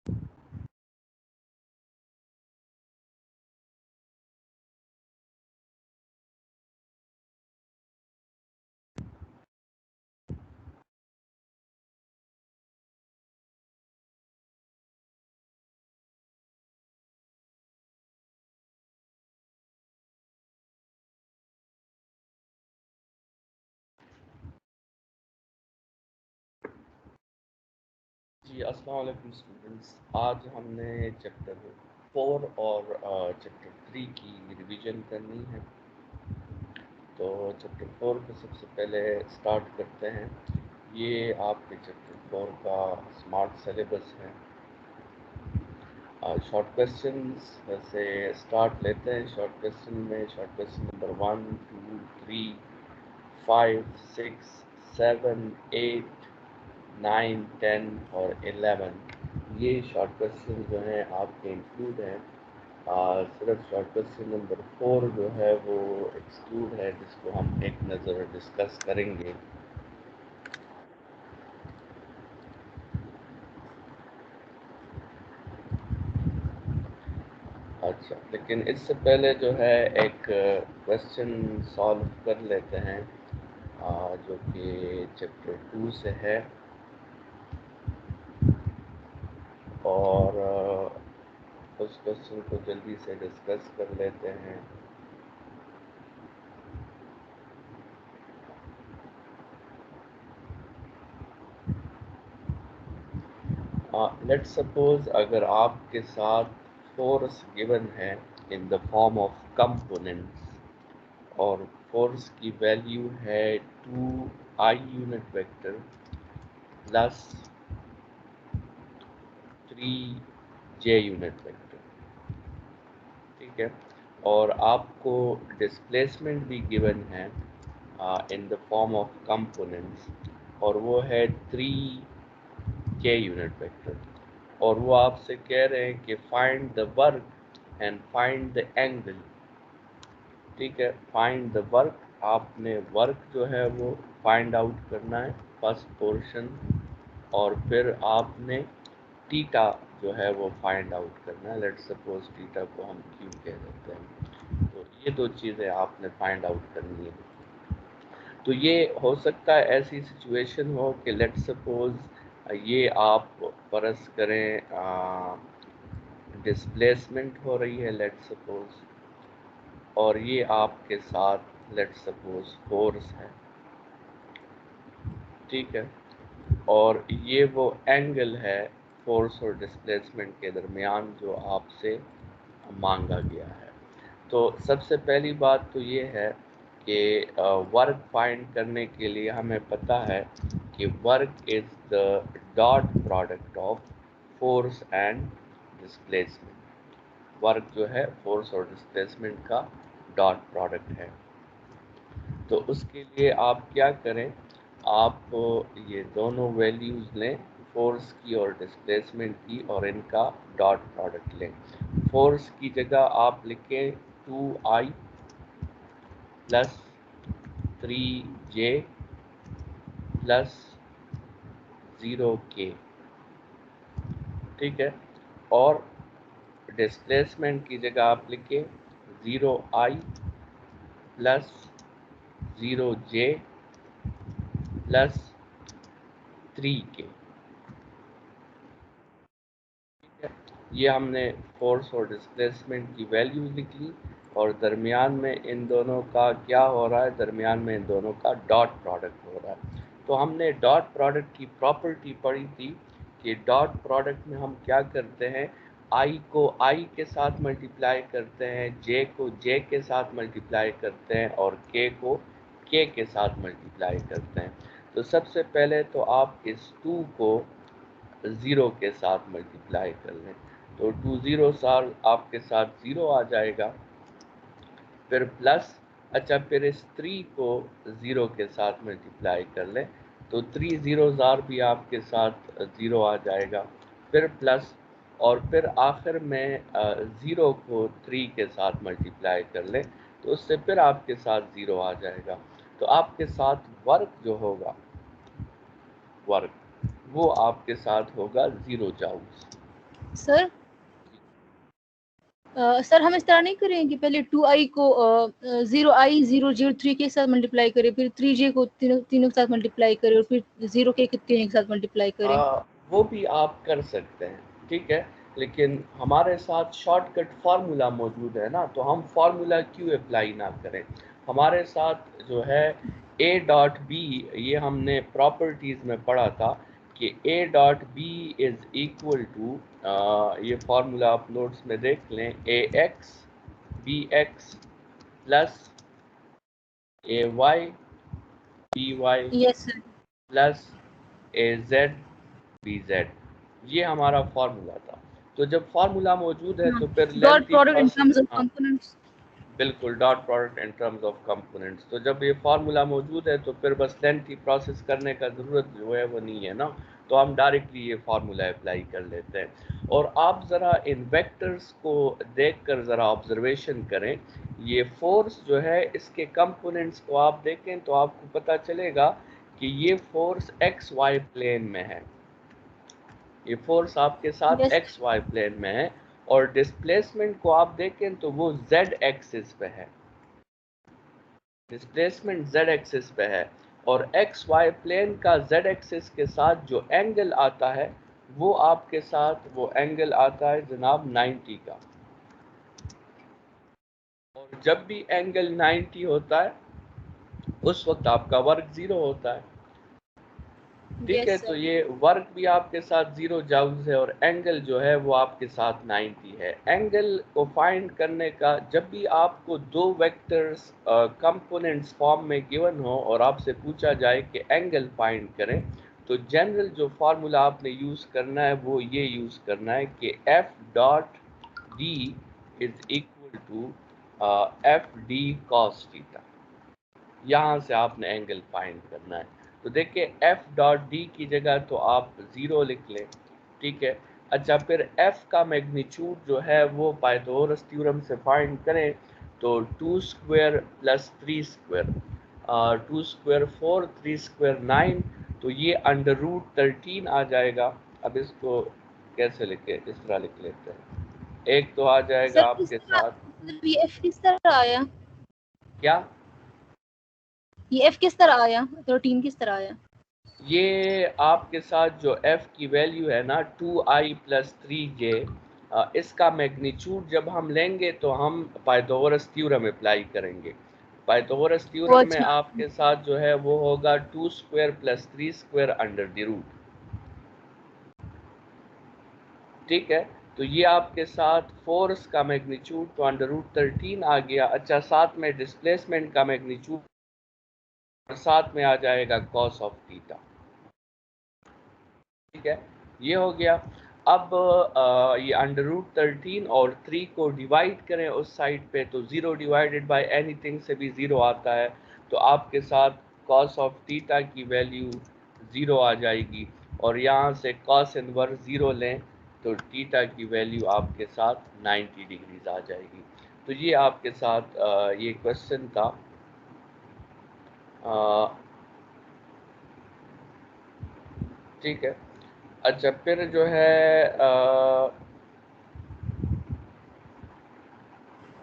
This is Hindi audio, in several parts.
जी, अस्सलाम वालेकुम स्टूडेंट्स। आज हमने चैप्टर 4 और चैप्टर 3 की रिवीजन करनी है। तो चैप्टर 4 को सबसे पहले स्टार्ट करते हैं। ये आपके चैप्टर 4 का स्मार्ट सिलेबस है। शॉर्ट क्वेश्चंस से स्टार्ट लेते हैं। शॉर्ट क्वेश्चन में शॉर्ट क्वेश्चन नंबर 1, 2, 3, 5, 6, 7, 8, 9, 10 और 11 ये शॉर्ट क्वेश्चन जो हैं आपके इंक्लूड हैं। सिर्फ शॉर्ट क्वेश्चन नंबर 4 जो है वो एक्सक्लूड है, जिसको हम एक नज़र डिस्कस करेंगे। अच्छा, लेकिन इससे पहले जो है एक क्वेश्चन सॉल्व कर लेते हैं, जो कि चैप्टर 2 से है। और उस क्वेश्चन को जल्दी से डिस्कस कर लेते हैं। लेट्स सपोज अगर आपके साथ फोर्स गिवन है in the form of components, और फोर्स की वैल्यू है 2i unit vector plus 3j unit vector. ठीक है, और आपको डिस्प्लेसमेंट भी गिवन है in the form of components, और वो है 3k यूनिट वेक्टर। और वो आपसे कह रहे हैं कि find the work and find the angle. ठीक है, फाइंड द वर्क, आपने वर्क जो है वो फाइंड आउट करना है फर्स्ट पोर्शन, और फिर आपने टीटा जो है वो फाइंड आउट करना है। लेट्स सपोज टीटा को हम क्यू कह देते हैं। तो ये दो चीज़ें आपने फाइंड आउट करनी है। तो ये हो सकता है ऐसी सिचुएशन हो कि लेट्स सपोज ये आप फर्ज करें डिस्प्लेसमेंट हो रही है लेट्स सपोज, और ये आपके साथ लेट्स सपोज फोर्स है। ठीक है, और ये वो एंगल है फोर्स और डिस्प्लेसमेंट के दरमियान जो आपसे मांगा गया है। तो सबसे पहली बात तो ये है कि वर्क फाइंड करने के लिए हमें पता है कि work is the dot product of force and displacement. Work जो है फोर्स और डिस्प्लेसमेंट का डॉट प्रोडक्ट है। तो उसके लिए आप क्या करें, आप ये दोनों वैल्यूज़ लें, फोर्स की और डिस्प्लेसमेंट की, और इनका डॉट प्रोडक्ट लें। फोर्स की जगह आप लिखें 2i plus 3j plus 0k। ठीक है, और डिस्प्लेसमेंट की जगह आप लिखें 0i plus 0j plus 3k। ये हमने फोर्स और डिस्प्लेसमेंट की वैल्यूज लिख ली, और दरमियान में इन दोनों का क्या हो रहा है, दरमियान में इन दोनों का डॉट प्रोडक्ट हो रहा है। तो हमने डॉट प्रोडक्ट की प्रॉपर्टी पढ़ी थी कि डॉट प्रोडक्ट में हम क्या करते हैं, आई को आई के साथ मल्टीप्लाई करते हैं, जे को जे के साथ मल्टीप्लाई करते हैं, और के को के साथ मल्टीप्लाई करते हैं। तो सबसे पहले तो आप इस 2 को 0 के साथ मल्टीप्लाई कर लें, तो 2 ज़ीरो साल आपके साथ 0 आ जाएगा। फिर प्लस, अच्छा फिर इस 3 को 0 के साथ मल्टीप्लाई कर लें, तो 3 ज़ीरो ज़ार भी आपके साथ 0 आ जाएगा। फिर प्लस, और फिर आखिर में 0 को 3 के साथ मल्टीप्लाई कर लें, तो उससे फिर आपके साथ 0 आ जाएगा। तो आपके साथ वर्क जो होगा, वर्क वो आपके साथ होगा 0 जाउल्स। सर सर हम इस तरह नहीं करें कि पहले 2i को 0i 0j3 के साथ मल्टीप्लाई करें, फिर 3j को तीनों के साथ मल्टीप्लाई करें और फिर 0 के तीनों के साथ मल्टीप्लाई करें। वो भी आप कर सकते हैं, ठीक है, लेकिन हमारे साथ शॉर्टकट फार्मूला मौजूद है ना, तो हम फार्मूला क्यों अप्लाई ना करें। हमारे साथ जो है a डॉट बी, ये हमने प्रॉपर्टीज़ में पढ़ा था कि a dot B is equal to, ये फार्मूला आप नोट्स में देख लें, A X B X plus A Y B Y yes sir. Plus A Z B Z, ये हमारा फार्मूला था। तो जब फार्मूला मौजूद है तो फिर dot lengthy product in process, terms of हाँ कंपोनेंट्स। बिल्कुल, dot product in terms of components. तो जब ये फार्मूला मौजूद है तो फिर बस लेंथी प्रोसेस करने का ज़रूरत जो है वो नहीं है ना, तो हम डायरेक्टली ये फार्मूला अप्लाई कर लेते हैं। और आप ज़रा इन वेक्टर्स को देखकर ज़रा ऑब्जर्वेशन करें, ये फोर्स जो है इसके कंपोनेंट्स को आप देखें तो आपको पता चलेगा कि ये फोर्स एक्स वाई प्लेन में है, ये फोर्स आपके साथ यस एक्स वाई प्लेन में है, और डिस्प्लेसमेंट को आप देखें तो वो जेड एक्सिस पे है, डिस्प्लेसमेंट जेड एक्सिस पे है, और एक्स वाई प्लेन का जेड एक्सिस के साथ जो एंगल आता है वो आपके साथ वो एंगल आता है जनाब 90 का। और जब भी एंगल 90 होता है उस वक्त आपका वर्क 0 होता है, ठीक है। यस तो सर। ये वर्क भी आपके साथ 0 जाउल्स है और एंगल जो है वो आपके साथ 90 है। एंगल को फाइंड करने का, जब भी आपको दो वेक्टर्स कंपोनेंट्स फॉर्म में गिवन हो और आपसे पूछा जाए कि एंगल फाइंड करें, तो जनरल जो फार्मूला आपने यूज़ करना है वो ये यूज़ करना है कि F dot D is equal to F D cos theta, यहाँ से आपने एंगल फाइंड करना है। तो देखिए एफ डॉट डी की जगह तो आप 0 लिख लें, ठीक है। अच्छा, फिर एफ का मैग्नीट्यूड जो है वो पाइथागोरस थ्योरम से फाइंड करें तो 2 square plus 3 square, 2 square 4 3 square 9, तो ये अंडर रूट 13 आ जाएगा। अब इसको कैसे लिखे, इस तरह लिख लेते हैं, एक तो आ जाएगा सर किस आपके तरह, साथ मतलब ये एफ किस तरह आया, क्या, ये एफ किस तरह आया, 13 किस तरह आया? ये आपके साथ जो f की वैल्यू है ना 2i प्लस 3j, इसका मैग्नीट्यूड जब हम लेंगे तो हम पाइथागोरस थ्योरम अप्लाई करेंगे। पाइथागोरस वो थ्योरम में अच्छा। आपके साथ जो है वो होगा 2 square plus 3 square under the root, ठीक है। तो ये आपके साथ फोर्स का मैग्नीट्यूड तो अंडर रूट 13 आ गया। अच्छा, साथ में डिस्प्लेसमेंट का मैग्नीट्यूड और साथ में आ जाएगा कॉस ऑफ थीटा, ठीक है, ये हो गया। अब ये अंडर रूट 13 और 3 को डिवाइड करें उस साइड पे तो 0 डिवाइडेड बाय एनीथिंग से भी 0 आता है, तो आपके साथ कॉस ऑफ थीटा की वैल्यू 0 आ जाएगी, और यहाँ से कॉस इनवर्स 0 लें तो थीटा की वैल्यू आपके साथ 90 डिग्रीज आ जाएगी। तो ये आपके साथ ये क्वेश्चन था। ठीक है। अच्छा, फिर जो है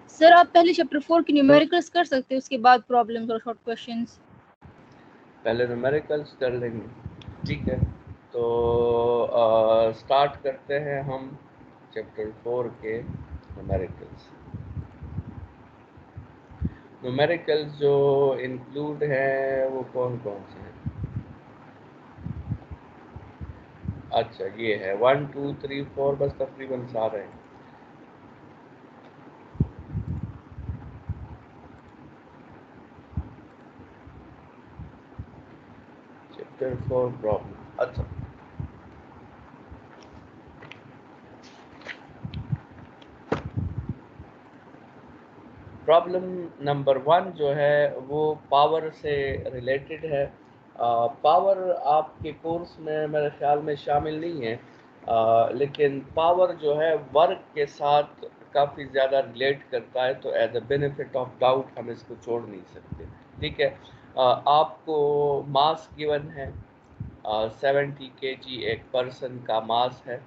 सर आप पहले चैप्टर 4 की न्यूमेरिकल्स कर सकते हैं, उसके बाद प्रॉब्लम्स और शॉर्ट क्वेश्चंस। पहले न्यूमेरिकल्स कर लेंगे, ठीक है। तो स्टार्ट करते हैं हम चैप्टर 4 के न्यूमेरिकल्स। न्यूमेरिकल्स जो इंक्लूड हैं वो कौन कौन से हैं। अच्छा, ये है 1 2 3 4, बस तकरीबन सारे हैं। Chapter 4 problem. अच्छा, प्रॉब्लम नंबर 1 जो है वो पावर से रिलेटेड है। पावर आपके कोर्स में मेरे ख्याल में शामिल नहीं है, लेकिन पावर जो है वर्क के साथ काफ़ी ज़्यादा रिलेट करता है, तो as a benefit of doubt हम इसको छोड़ नहीं सकते, ठीक है। आपको मास गिवन है, 70 kg एक पर्सन का मास है,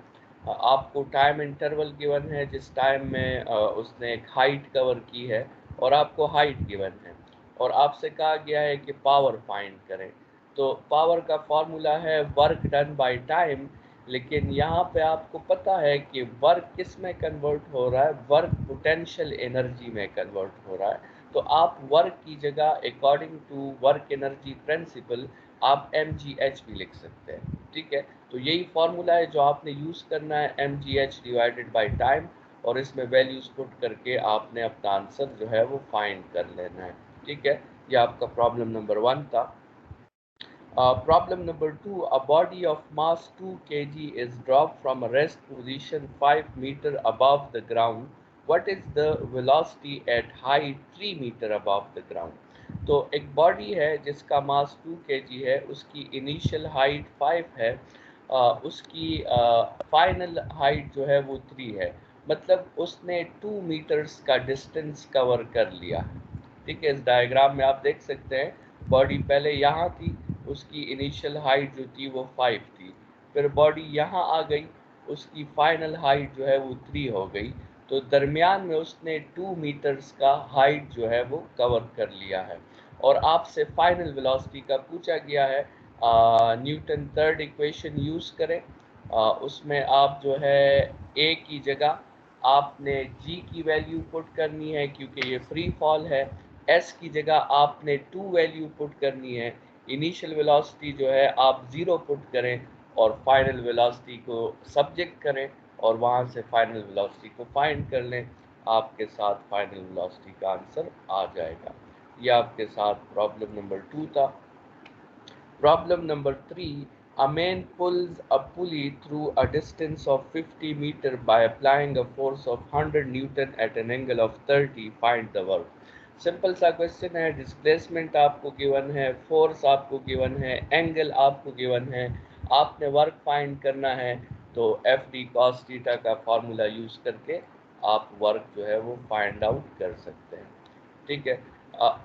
आपको टाइम इंटरवल गिवन है जिस टाइम में उसने एक हाइट कवर की है, और आपको हाइट गिवन है, और आपसे कहा गया है कि पावर फाइंड करें। तो पावर का फॉर्मूला है वर्क डन बाय टाइम, लेकिन यहाँ पे आपको पता है कि वर्क किस में कन्वर्ट हो रहा है, वर्क पोटेंशियल एनर्जी में कन्वर्ट हो रहा है। तो आप वर्क की जगह according to work energy principle आप mgh भी लिख सकते हैं। ठीक है, तो यही फॉर्मूला है जो आपने यूज़ करना है, mgh डिवाइडेड बाय टाइम, और इसमें वैल्यूज पुट करके आपने अपना आंसर जो है वो फाइंड कर लेना है। ठीक है, ये आपका प्रॉब्लम नंबर 1 था। Problem number 2, a body of mass 2 kg is dropped from a rest position 5 meter above the ground. What is the velocity at height 3 meter above the ground? तो एक बॉडी है जिसका मास 2 kg है, उसकी इनिशियल हाइट 5 है, उसकी फाइनल हाइट जो है वो 3 है, मतलब उसने 2 मीटर्स का डिस्टेंस कवर कर लिया है। ठीक है, इस डायग्राम में आप देख सकते हैं बॉडी पहले यहाँ थी, उसकी इनिशियल हाइट जो थी वो 5 थी, फिर बॉडी यहाँ आ गई, उसकी फाइनल हाइट जो है वो 3 हो गई, तो दरमियान में उसने 2 मीटर्स का हाइट जो है वो कवर कर लिया है। और आपसे फाइनल वेलोसिटी का पूछा गया है। न्यूटन थर्ड इक्वेशन यूज़ करें, उसमें आप जो है ए की जगह आपने जी की वैल्यू पुट करनी है क्योंकि ये फ्री फॉल है, एस की जगह आपने 2 वैल्यू पुट करनी है, इनिशियल वेलोसिटी जो है आप 0 पुट करें, और फाइनल वेलोसिटी को सब्जेक्ट करें, और वहाँ से फाइनल वेलोसिटी को फाइंड कर लें, आपके साथ फाइनल वेलोसिटी का आंसर आ जाएगा। ये आपके साथ प्रॉब्लम नंबर 2 था। Problem number 3, a man pulls a pulley through a distance of 50 meter by applying a force of 100 Newton at an angle of 30. Find the work. Simple सा क्वेश्चन है, डिस्प्लेसमेंट आपको गिवन है, फोर्स आपको गिवन है, एंगल आपको गिवन है, आपने वर्क फाइंड करना है, तो एफ डी कॉस थीटा का फॉर्मूला यूज़ करके आप वर्क जो है वो फाइंड आउट कर सकते हैं। ठीक है,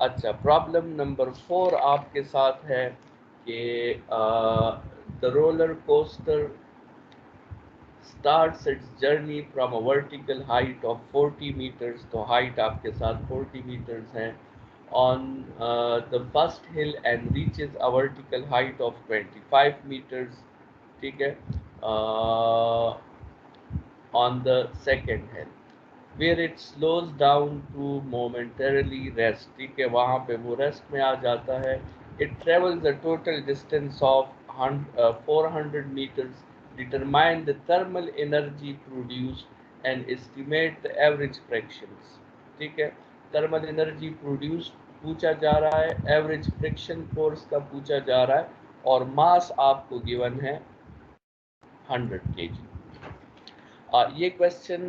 अच्छा, प्रॉब्लम नंबर 4 आपके साथ है कि the roller coaster starts its journey from a vertical height of 40 meters, तो हाइट आपके साथ 40 meters है, on the first hill and reaches a vertical height of 25 meters. ठीक है, on the second hill where it slows down to momentarily rest. ठीक है, वहाँ पे वो रेस्ट में आ जाता है। It travels a total distance of 400 meters. Determine the thermal energy produced and estimate the average fractions. ठीक है, थर्मल एनर्जी प्रोड्यूस पूछा जा रहा है, एवरेज फ्रिक्शन फोर्स का पूछा जा रहा है, और मास आपको गिवन है 100 kg। ये क्वेश्चन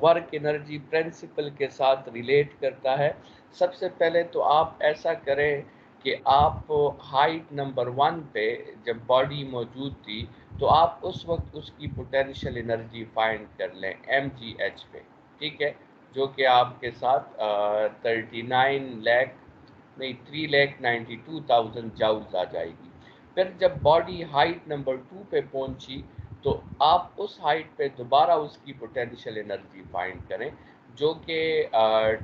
वर्क एनर्जी प्रिंसिपल के साथ रिलेट करता है। सबसे पहले तो आप ऐसा करें कि आप हाइट नंबर 1 पे जब बॉडी मौजूद थी तो आप उस वक्त उसकी पोटेंशियल एनर्जी फाइंड कर लें mgh पे। ठीक है, जो कि आपके साथ 39 लाख नहीं 3,92,000 जाउल्स आ जाएगी। फिर जब बॉडी हाइट नंबर 2 पे पहुंची तो आप उस हाइट पे दोबारा उसकी पोटेंशियल एनर्जी फाइंड करें, जो कि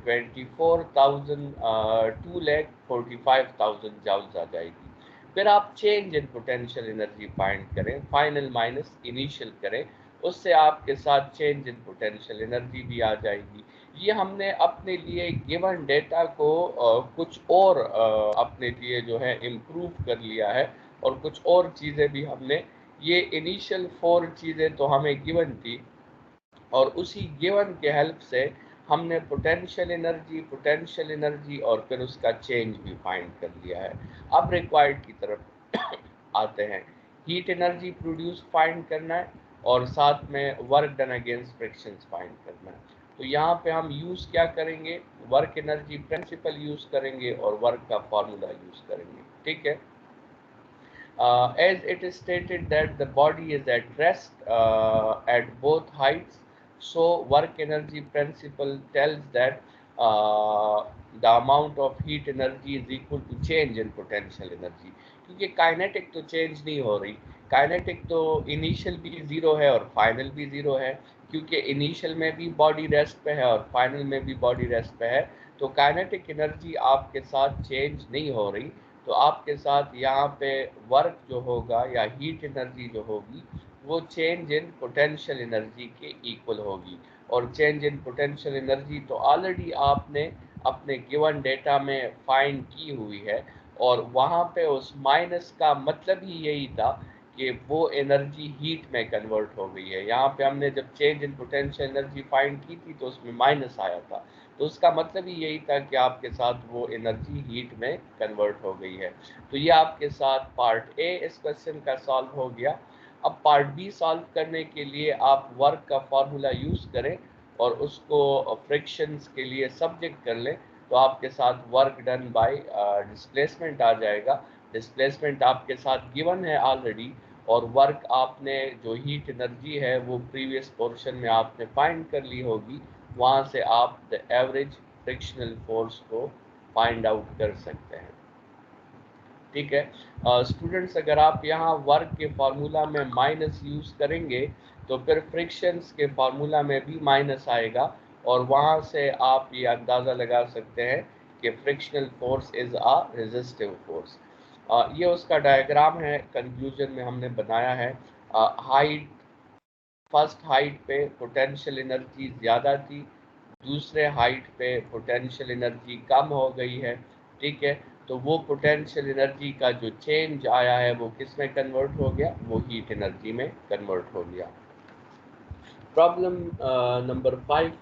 2,45,000 जाउल्स आ जाएगी। फिर आप change in potential energy find करें, फाइनल माइनस इनिशियल करें, उससे आपके साथ चेंज इन पोटेंशियल एनर्जी भी आ जाएगी। ये हमने अपने लिए गिवन डेटा को कुछ और अपने लिए जो है इम्प्रूव कर लिया है, और कुछ और चीज़ें भी हमने, ये इनिशियल 4 चीज़ें तो हमें गिवन थी, और उसी गिवन के हेल्प से हमने पोटेंशियल एनर्जी और फिर उसका चेंज भी फाइंड कर लिया है। अब रिक्वायर्ड की तरफ आते हैं। हीट एनर्जी प्रोड्यूस फाइंड करना है, और साथ में work done against frictions find करना है। तो यहाँ पे हम यूज़ क्या करेंगे, वर्क एनर्जी प्रिंसिपल यूज़ करेंगे और वर्क का फॉर्मूला यूज़ करेंगे। ठीक है, as it is stated that the body is at rest at both heights, so work energy principle tells that the amount of heat energy is equal to change in potential energy, क्योंकि काइनेटिक तो चेंज नहीं हो रही, काइनेटिक तो इनिशियल भी 0 है और फाइनल भी 0 है, क्योंकि इनिशियल में भी बॉडी रेस्ट पे है और फाइनल में भी बॉडी रेस्ट पे है, तो काइनेटिक एनर्जी आपके साथ चेंज नहीं हो रही। तो आपके साथ यहाँ पे वर्क जो होगा या हीट एनर्जी जो होगी वो चेंज इन पोटेंशियल एनर्जी के इक्वल होगी। और चेंज इन पोटेंशियल एनर्जी तो ऑलरेडी आपने अपने गिवन डेटा में फाइंड की हुई है, और वहाँ पे उस माइनस का मतलब ही यही था कि वो एनर्जी हीट में कन्वर्ट हो गई है। यहाँ पे हमने जब change in potential energy find की थी तो उसमें माइनस आया था, तो उसका मतलब ही यही था कि आपके साथ वो एनर्जी हीट में कन्वर्ट हो गई है। तो ये आपके साथ पार्ट ए इस क्वेश्चन का सॉल्व हो गया। अब पार्ट बी सॉल्व करने के लिए आप वर्क का फॉर्मूला यूज़ करें और उसको फ्रिक्शंस के लिए सब्जेक्ट कर लें, तो आपके साथ वर्क डन बाय डिस्प्लेसमेंट आ जाएगा। डिस्प्लेसमेंट आपके साथ गिवन है ऑलरेडी, और वर्क आपने जो हीट एनर्जी है वो प्रीवियस पोर्शन में आपने फाइंड कर ली होगी, वहाँ से आप द एवरेज फ्रिक्शनल फोर्स को फाइंड आउट कर सकते हैं। ठीक है स्टूडेंट्स, अगर आप यहाँ वर्क के फार्मूला में माइनस यूज़ करेंगे तो फिर फ्रिक्शंस के फार्मूला में भी माइनस आएगा, और वहाँ से आप ये अंदाज़ा लगा सकते हैं कि frictional force is a resistive force. ये उसका डायग्राम है, कंक्लूजन में हमने बनाया है। हाइट, फर्स्ट हाइट पे पोटेंशियल एनर्जी ज़्यादा थी, दूसरे हाइट पे पोटेंशियल एनर्जी कम हो गई है। ठीक है, तो वो पोटेंशियल एनर्जी का जो चेंज आया है वो किस में कन्वर्ट हो गया, वो हीट एनर्जी में कन्वर्ट हो गया। Problem number 5,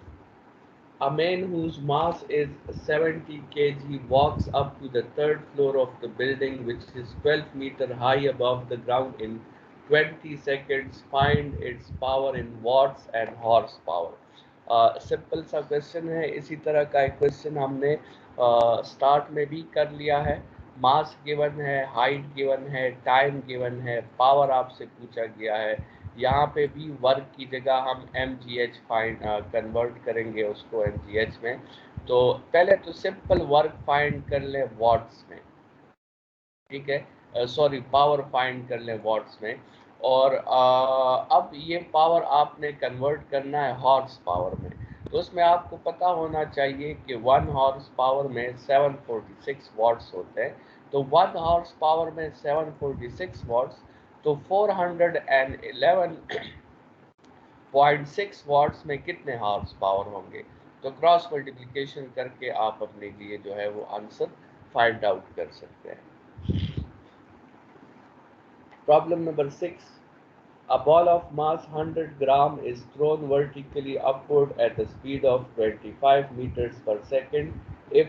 a man whose mass is 70 kg walks up to the third floor of the building, which is 12 meter high above the ground, in 20 seconds. Find its power in watts and horsepower. Simple सा क्वेश्चन है, इसी तरह का एक क्वेश्चन हमने स्टार्ट में भी कर लिया है। मास गिवन है, हाइट गिवन है, टाइम गिवन है, पावर आपसे पूछा गया है। यहाँ पे भी वर्क की जगह हम mgh फाइंड कन्वर्ट करेंगे उसको mgh में। तो पहले तो सिंपल वर्क फाइंड कर लें वॉट्स में, ठीक है, सॉरी पावर फाइंड कर लें वॉट्स में। और अब ये पावर आपने कन्वर्ट करना है हॉर्स पावर में, तो उसमें आपको पता होना चाहिए कि 1 हॉर्स पावर में 746 वॉट्स होते हैं। तो 1 हॉर्स पावर में 746 वॉट्स, तो 411.6 वॉट्स में कितने हॉर्स पावर होंगे। तो क्रॉस मल्टीप्लिकेशन करके आप अपने लिए जो है वो आंसर फाइंड आउट कर सकते हैं। Problem number 6. A ball of mass 100 gram is thrown vertically upward at a speed of 25 meters per second. If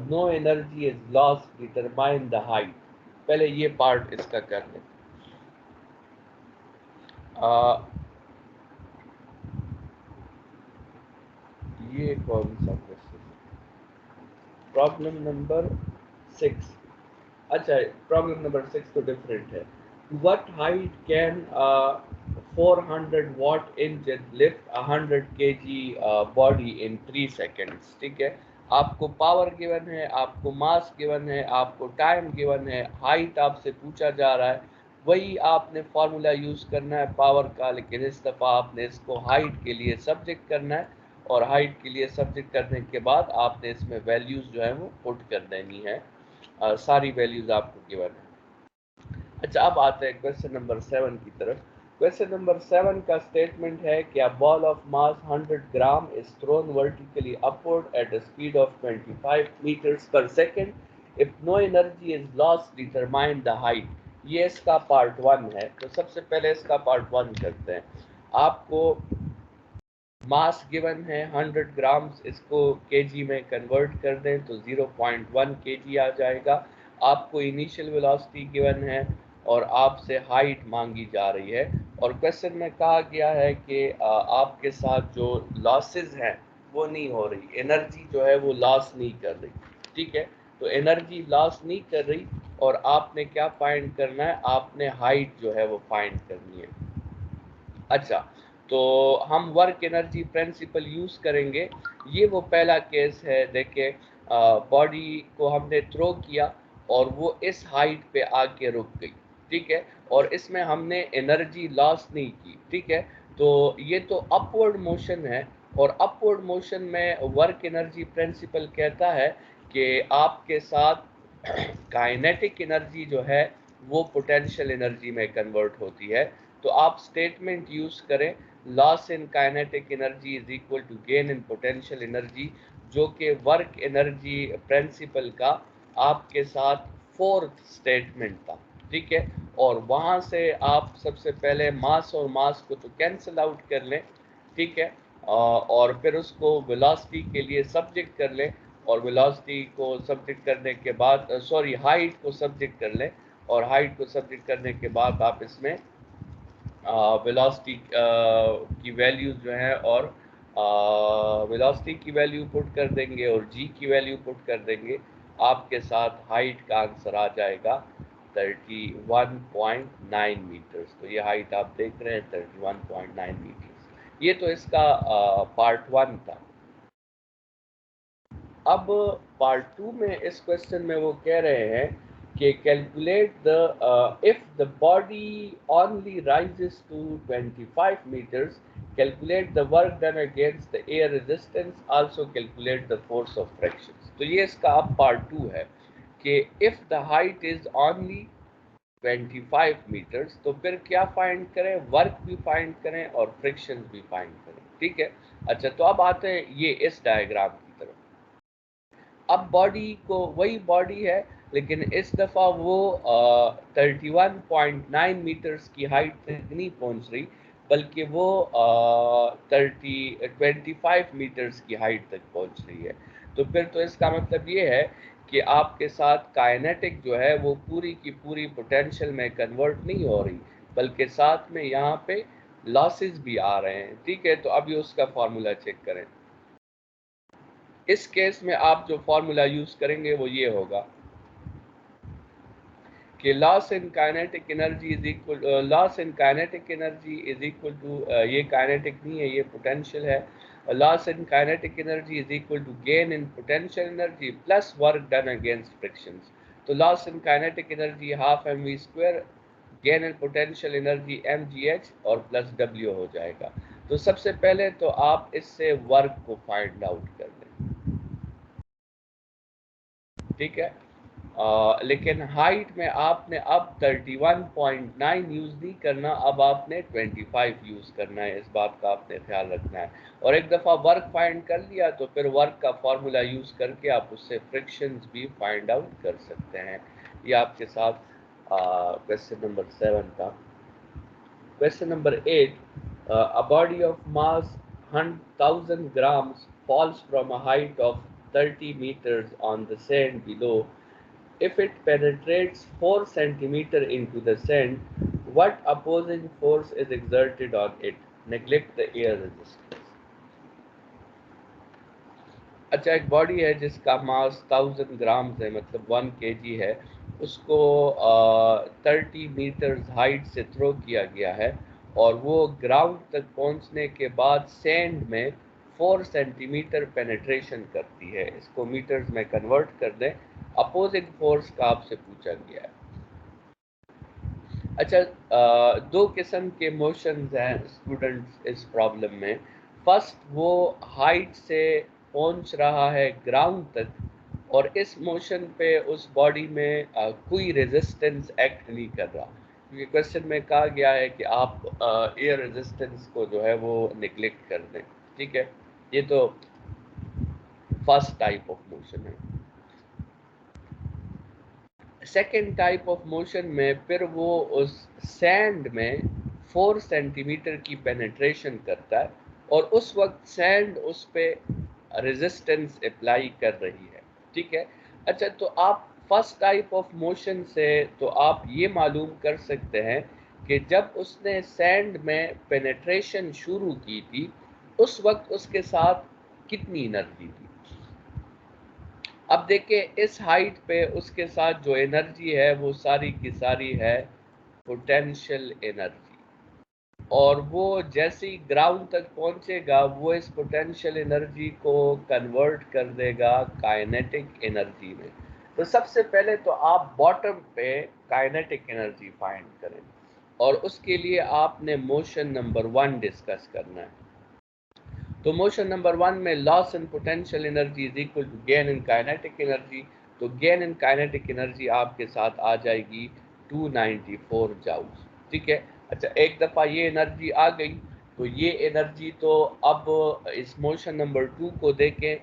no energy is lost, determine the height. पहले ये पार्ट इसका कर लें। ये कौन सा क्वेश्चन है? Problem number 6। अच्छा, प्रॉब्लम नंबर 6 तो डिफरेंट है। What height can a 400 watt engine lift 100 kg body in 3 seconds? ठीक है, आपको पावर गिवन है, आपको मास गिवन है, आपको टाइम गिवन है, हाइट आपसे पूछा जा रहा है। वही आपने फार्मूला यूज़ करना है पावर का, लेकिन इस दफ़ा आपने इसको हाइट के लिए सब्जेक्ट करना है, और हाइट के लिए सब्जेक्ट करने के बाद आपने इसमें वैल्यूज़ जो है वो पुट कर देनी है। सारी वैल्यूज़ आपको गिवन है। अच्छा, अब आते हैं क्वेश्चन नंबर 7 की तरफ। क्वेश्चन नंबर 7 का स्टेटमेंट है कि a ball of mass 100 gram is thrown vertically upward at a speed of 25 meters per second. If no energy is lost, determine the height. ये इसका पार्ट 1 है, तो सबसे पहले इसका पार्ट 1 करते हैं। आपको मास गिवन है 100 ग्राम्स, इसको केजी में कन्वर्ट कर दें तो 0.1 केजी आ जाएगा। आपको इनिशियल वेलोसिटी गिवन है और आपसे हाइट मांगी जा रही है, और क्वेश्चन में कहा गया है कि आपके साथ जो लॉसेस हैं वो नहीं हो रही, एनर्जी जो है वो लॉस नहीं कर रही। ठीक है, तो एनर्जी लॉस नहीं कर रही, और आपने क्या फाइंड करना है, आपने हाइट जो है वो फाइंड करनी है। अच्छा, तो हम वर्क एनर्जी प्रिंसिपल यूज़ करेंगे। ये वो पहला केस है, देखिए बॉडी को हमने थ्रो किया और वो इस हाइट पे आके रुक गई। ठीक है, और इसमें हमने एनर्जी लॉस नहीं की, ठीक है। तो ये तो अपवर्ड मोशन है, और अपवर्ड मोशन में वर्क एनर्जी प्रिंसिपल कहता है कि आपके साथ काइनेटिक एनर्जी जो है वो पोटेंशियल एनर्जी में कन्वर्ट होती है। तो आप स्टेटमेंट यूज करें loss in kinetic energy is equal to gain in potential energy, जो कि वर्क एनर्जी प्रिंसिपल का आपके साथ फोर्थ स्टेटमेंट था, ठीक है। और वहां से आप सबसे पहले मास और मास को तो कैंसिल आउट कर लें, ठीक है, और फिर उसको वेलोसिटी के लिए सब्जेक्ट कर लें, और वेलोसिटी को सब्जेक्ट करने के बाद सॉरी हाइट को सब्जेक्ट कर लें, और हाइट को सब्जेक्ट करने के बाद आप इसमें वेलोसिटी की वैल्यू जो है और वेलोसिटी की वैल्यू पुट कर देंगे और जी की वैल्यू पुट कर देंगे, आपके साथ हाइट का आंसर आ जाएगा 31.9 मीटर्स। तो ये हाइट आप देख रहे हैं 31.9 मीटर्स। ये तो इसका पार्ट 1 था। अब पार्ट 2 में इस क्वेश्चन में वो कह रहे हैं कि calculate the if the body only rises to 25 meters, calculate the work done against the air resistance, also calculate the force of friction. तो ये इसका अब पार्ट 2 है कि if the height is only 25 meters, तो फिर क्या फाइंड करें, वर्क भी फाइंड करें और फ्रिक्शन भी फाइंड करें, ठीक है। अच्छा, तो अब आते हैं ये इस डायग्राम की तरफ। अब बॉडी को वही बॉडी है, लेकिन इस दफ़ा वो 31.9 मीटर्स की हाइट तक नहीं पहुंच रही, बल्कि वो 25 मीटर्स की हाइट तक पहुंच रही है। तो फिर तो इसका मतलब ये है कि आपके साथ काइनेटिक जो है वो पूरी की पूरी पोटेंशियल में कन्वर्ट नहीं हो रही, बल्कि साथ में यहाँ पे लॉसेस भी आ रहे हैं, ठीक है। तो अभी उसका फॉर्मूला चेक करें। इस केस में आप जो फॉर्मूला यूज करेंगे वो ये होगा कि loss in kinetic energy is equal loss in kinetic energy is equal to ये काइनेटिक नहीं है, ये पोटेंशियल है। Loss in kinetic energy is equal to gain in potential energy plus work done against frictions. तो loss in kinetic energy half mv², gain in potential energy mgh और प्लस w हो जाएगा। तो सबसे पहले तो आप इससे वर्क को फाइंड आउट कर लें, ठीक है। लेकिन हाइट में आपने अब 31.9 यूज़ नहीं करना, अब आपने 25 यूज़ करना है, इस बात का आपने ख्याल रखना है। और एक दफ़ा वर्क फाइंड कर लिया तो फिर वर्क का फॉर्मूला यूज़ करके आप उससे फ्रिक्शंस भी फाइंड आउट कर सकते हैं। ये आपके साथ क्वेश्चन नंबर 7 था। Question number 8. A body of mass 1,000 grams falls from a height of 30 meters on the sand below. If it penetrates 4 centimeter into the sand, what opposing force is exerted on it? Neglect the air resistance. अच्छा, एक बॉडी है जिसका मास 1000 ग्राम्स है, मतलब 1 kg है, उसको 30 मीटर्स हाइट से थ्रो किया गया है, और वो ग्राउंड तक पहुंचने के बाद सैंड में 4 सेंटीमीटर पेनिट्रेशन करती है। इसको मीटर्स में कन्वर्ट कर दें, अपोजिंग फोर्स का आपसे पूछा गया है। अच्छा, दो किस्म के मोशंस हैं स्टूडेंट्स इस प्रॉब्लम में। फर्स्ट, वो हाइट से पहुंच रहा है ग्राउंड तक, और इस मोशन पे उस बॉडी में कोई रेजिस्टेंस एक्ट नहीं कर रहा, क्योंकि क्वेश्चन में कहा गया है कि आप एयर रेजिस्टेंस को जो है वो निगलेक्ट कर दें, ठीक है। ये तो फर्स्ट टाइप ऑफ मोशन है। सेकेंड टाइप ऑफ मोशन में फिर वो उस सैंड में 4 सेंटीमीटर की पेनिट्रेशन करता है, और उस वक्त सैंड उस पर रेजिस्टेंस अप्लाई कर रही है, ठीक है। अच्छा, तो आप फर्स्ट टाइप ऑफ मोशन से तो आप ये मालूम कर सकते हैं कि जब उसने सैंड में पेनिट्रेशन शुरू की थी उस वक्त उसके साथ कितनी एनर्जी थी। अब देखिए, इस हाइट पे उसके साथ जो एनर्जी है वो सारी की सारी है पोटेंशियल एनर्जी, और वो जैसे ही ग्राउंड तक पहुंचेगा वो इस पोटेंशियल एनर्जी को कन्वर्ट कर देगा काइनेटिक एनर्जी में। तो सबसे पहले तो आप बॉटम पे काइनेटिक एनर्जी फाइंड करें। और उसके लिए आपने मोशन नंबर 1 डिस्कस करना है। तो मोशन नंबर 1 में loss in potential energy is equal to gain in kinetic energy. तो गेन इन काइनेटिक एनर्जी आपके साथ आ जाएगी 294 जाउल्स। ठीक है। अच्छा, एक दफ़ा ये एनर्जी आ गई तो ये एनर्जी तो अब इस मोशन नंबर 2 को देखें,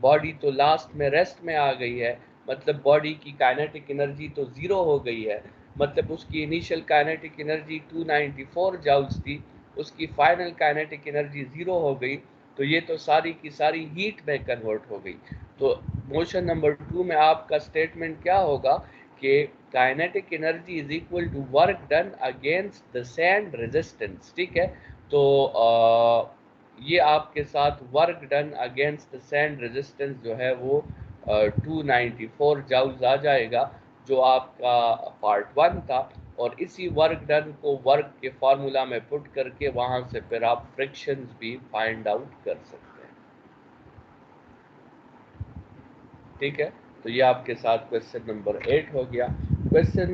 बॉडी तो लास्ट में रेस्ट में आ गई है, मतलब बॉडी की काइनेटिक एनर्जी तो ज़ीरो हो गई है, मतलब उसकी इनिशियल काइनेटिक एनर्जी 294 जाउल्स थी, उसकी फाइनल काइनेटिक एनर्जी ज़ीरो हो गई, तो ये तो सारी की सारी हीट में कन्वर्ट हो गई। तो मोशन नंबर 2 में आपका स्टेटमेंट क्या होगा कि kinetic energy is equal to work done against the sand resistance. ठीक है। तो ये आपके साथ work done against the sand resistance जो है वो 294 जाउल्स आ जाएगा, जो आपका पार्ट 1 था। और इसी वर्क डन को वर्क के फार्मूला में पुट करके वहां से फिर आप फ्रिक्शंस भी फाइंड आउट कर सकते हैं। ठीक है। तो ये आपके साथ क्वेश्चन नंबर 8 हो गया। Question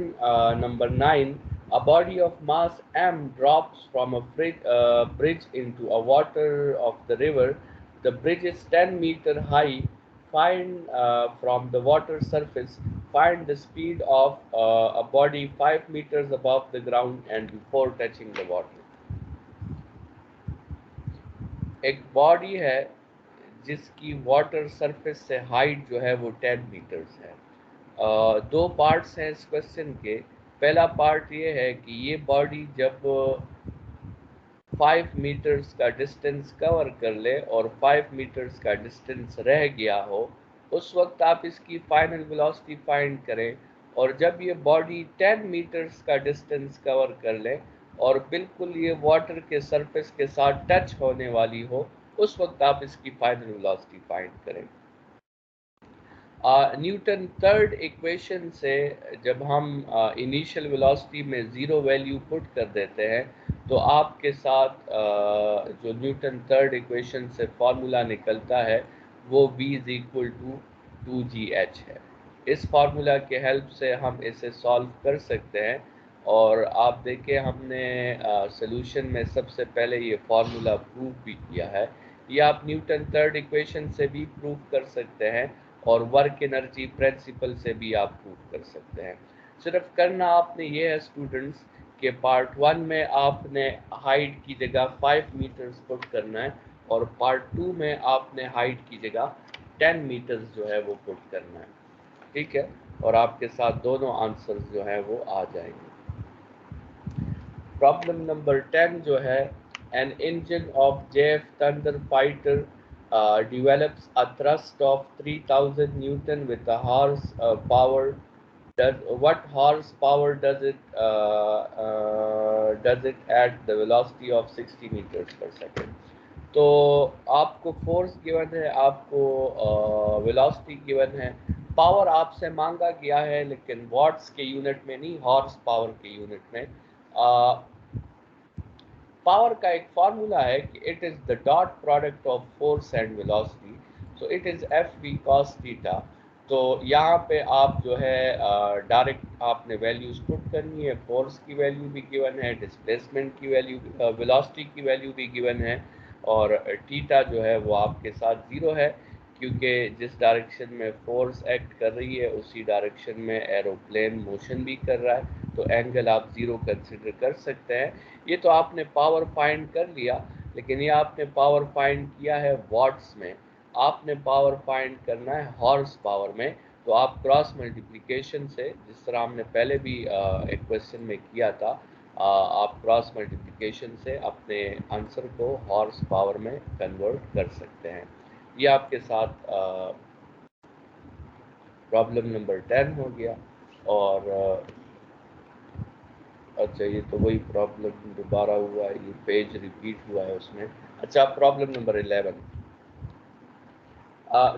number 9, a body of mass m drops from a bridge into a water of the river. The bridge is 10 meter high. Find from the water surface, find the speed of a body 5 meters above the ground and before touching the water. एक बॉडी है जिसकी वाटर सरफेस से हाइट जो है वो 10 मीटर्स है। दो पार्ट्स हैं इस क्वेश्चन के। पहला पार्ट ये है कि ये बॉडी जब 5 मीटर्स का डिस्टेंस कवर कर ले और 5 मीटर्स का डिस्टेंस रह गया हो, उस वक्त आप इसकी फाइनल वेलोसिटी फाइंड करें। और जब ये बॉडी 10 मीटर्स का डिस्टेंस कवर कर ले और बिल्कुल ये वाटर के सरफेस के साथ टच होने वाली हो, उस वक्त आप इसकी फाइनल वेलोसिटी फाइंड करें। न्यूटन थर्ड इक्वेशन से जब हम इनिशियल वेलोसिटी में ज़ीरो वैल्यू पुट कर देते हैं, तो आपके साथ जो न्यूटन थर्ड इक्वेशन से फार्मूला निकलता है वो v is equal to 2gh है। इस फार्मूला के हेल्प से हम इसे सॉल्व कर सकते हैं। और आप देखें, हमने सॉल्यूशन में सबसे पहले ये फार्मूला प्रूव भी किया है। ये आप न्यूटन थर्ड इक्वेशन से भी प्रूव कर सकते हैं और वर्क एनर्जी प्रिंसिपल से भी आप प्रूव कर सकते हैं। सिर्फ करना आपने ये है स्टूडेंट्स कि पार्ट 1 में आपने हाइट की जगह 5 मीटर्स पुट करना है और पार्ट 2 में आपने हाइट की जगह 10 मीटर्स जो है वो पुट करना है। ठीक है। और आपके साथ दोनों आंसर्स जो है वो आ जाएंगे। प्रॉब्लम नंबर 10 जो है, an engine of JF thunder fighter develops a thrust of 3000 Newton with a horse power. What horsepower does it at the velocity of 60 meters per second? तो आपको फोर्स गिवन है, आपको वेलोसिटी गिवन है, पावर आपसे मांगा गया है लेकिन वॉट्स के यूनिट में नहीं, हॉर्स पावर के यूनिट में। पावर का एक फार्मूला है कि it is the dot product of force and velocity, so it is FV cos theta. तो यहाँ पे आप जो है डायरेक्ट आपने वैल्यूज पुट करनी है। फोर्स की वैल्यू भी गिवन है, डिस्प्लेसमेंट की वैल्यू, वेलोसिटी की वैल्यू भी गिवन है, और थीटा जो है वो आपके साथ ज़ीरो है, क्योंकि जिस डायरेक्शन में फोर्स एक्ट कर रही है उसी डायरेक्शन में एरोप्लेन मोशन भी कर रहा है, तो एंगल आप ज़ीरो कंसिडर कर सकते हैं। ये तो आपने पावर फाइंड कर लिया, लेकिन ये आपने पावर फाइंड किया है वॉट्स में, आपने पावर फाइंड करना है हॉर्स पावर में। तो आप क्रॉस मल्टीप्लिकेशन से, जिस तरह हमने पहले भी एक क्वेश्चन में किया था, आप क्रॉस मल्टीप्लिकेशन से अपने आंसर को हॉर्स पावर में कन्वर्ट कर सकते हैं। ये आपके साथ प्रॉब्लम नंबर 10 हो गया। और अच्छा, ये तो वही प्रॉब्लम दोबारा हुआ है, ये पेज रिपीट हुआ है उसमें। अच्छा, problem number 11,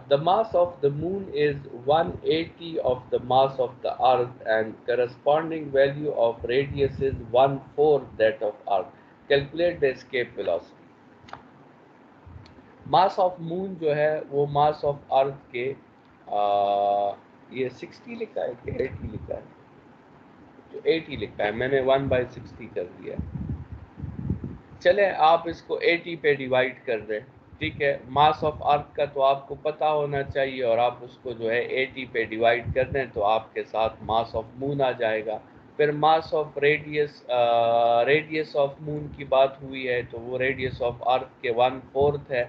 the mass of the moon is 180 of the mass of the earth and corresponding value of radius is 1/4 that of earth. Calculate the escape velocity. Mass of moon जो है वो मास ऑफ अर्थ के ये 60 लिखा है कि 80 लिखा है? तो 80 लिखा है, मैंने 1/60 कर दिया। चले आप इसको 80 पे डिवाइड कर दें, ठीक है। मास ऑफ अर्थ का तो आपको पता होना चाहिए, और आप उसको जो है 80 पे डिवाइड कर दें तो आपके साथ मास ऑफ मून आ जाएगा। फिर mass of radius of moon की बात हुई है, तो वो रेडियस ऑफ अर्थ के 1/4 है,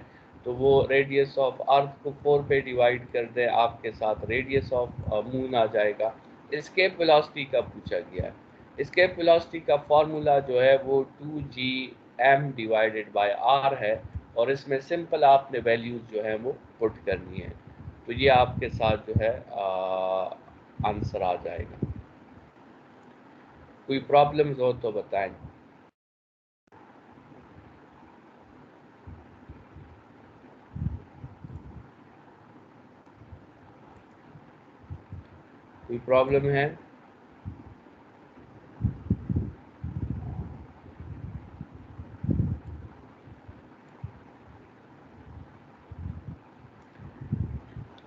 तो वो रेडियस ऑफ अर्थ को 4 पे डिवाइड कर दें, आपके साथ रेडियस ऑफ मून आ जाएगा। एस्केप वेलोसिटी का पूछा गया है। एस्केप वेलोसिटी का फॉर्मूला जो है वो 2gm डिवाइडेड बाय r है, और इसमें सिंपल आपने वैल्यूज जो है वो पुट करनी है, तो ये आपके साथ जो है आंसर आ जाएगा। कोई प्रॉब्लम्स हो तो बताएं। कोई प्रॉब्लम है?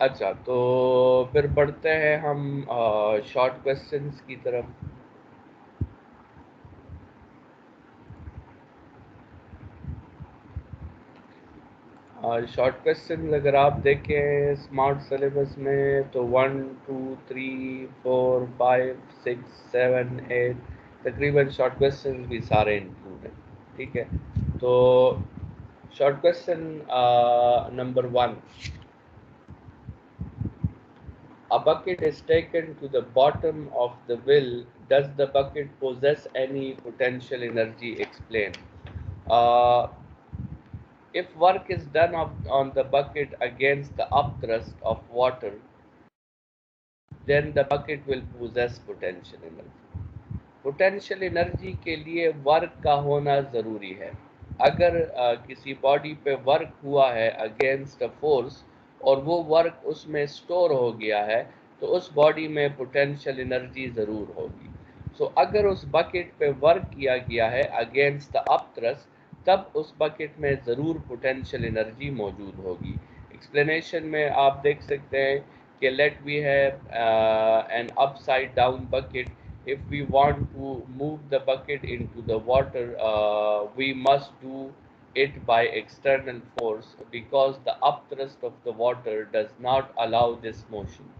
अच्छा, तो फिर बढ़ते हैं हम शॉर्ट क्वेश्चंस की तरफ। शॉर्ट क्वेश्चन अगर आप देखें स्मार्ट सिलेबस में तो 1 2 3 4 5 6 7 8 तकरीबन शॉर्ट क्वेश्चन भी सारे इंक्लूड हैं, ठीक है। तो short question number 1, a bucket is taken to the bottom of the well. Does the bucket possess any potential energy? Explain. uh, If work is done on the bucket against the upthrust of water, then the bucket will possess potential energy. Potential energy के लिए वर्क का होना ज़रूरी है। अगर किसी बॉडी पे वर्क हुआ है अगेंस्ट अ फोर्स और वो वर्क उसमें स्टोर हो गया है, तो उस बॉडी में पोटेंशियल एनर्जी ज़रूर होगी। सो अगर उस बकेट पे वर्क किया गया है अगेंस्ट द अपथ्रस्ट, तब उस बकेट में ज़रूर पोटेंशियल एनर्जी मौजूद होगी। एक्सप्लेनेशन में आप देख सकते हैं कि let we have an upside down bucket. If we want to move the bucket into the water, we must do it by external force, because the upthrust of the water does not allow this motion.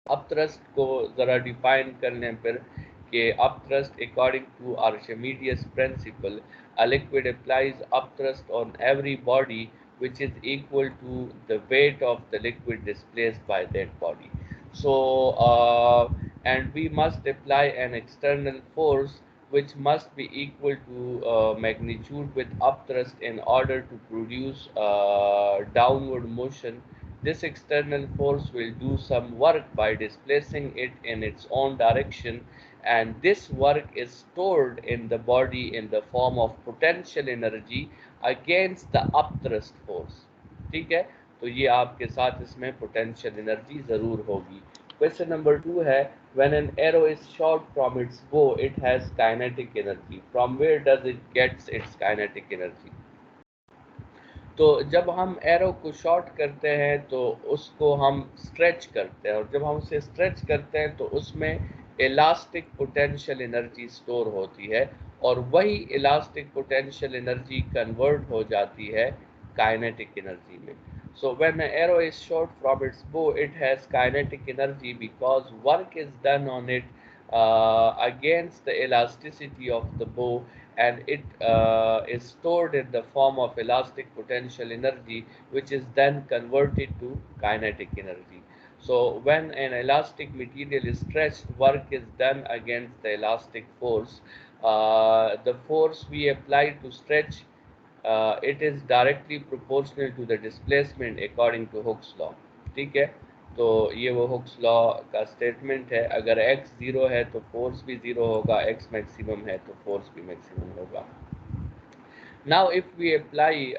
Upthrust को ज़रा डिफाइन करने पर कि upthrust according to Archimedes principle, a liquid applies upthrust on every body which is equal to the weight of the liquid displaced by that body. So and we must apply an external force which must be equal to magnitude with upthrust in order to produce downward motion. This external force will do some work by displacing it in its own direction, and this work is stored in the body in the form of potential energy against the upthrust force. ठीक है, तो ये आपके साथ इसमें पोटेंशियल एनर्जी ज़रूर होगी। क्वेश्चन नंबर 2 है, when an arrow is shot from its bow it has kinetic energy. From where does it gets its kinetic energy? तो जब हम एरो को शॉर्ट करते हैं तो उसको हम स्ट्रेच करते हैं, और जब हम उसे स्ट्रेच करते हैं तो उसमें इलास्टिक पोटेंशियल एनर्जी स्टोर होती है, और वही इलास्टिक पोटेंशियल एनर्जी कन्वर्ट हो जाती है काइनेटिक एनर्जी में। So when arrow is shot from its bow it has kinetic energy because work is done on it against the elasticity of the bow, and it is stored in the form of elastic potential energy, which is then converted to kinetic energy. So when an elastic material is stretched, work is done against the elastic force. The force we apply to stretch it is directly proportional to the displacement according to Hooke's law. ठीक है, तो ये वो हुक्स लॉ का स्टेटमेंट है। अगर x 0 है तो फोर्स भी 0 होगा, x मैक्सिमम है तो फोर्स भी मैक्सिमम होगा। Now if we apply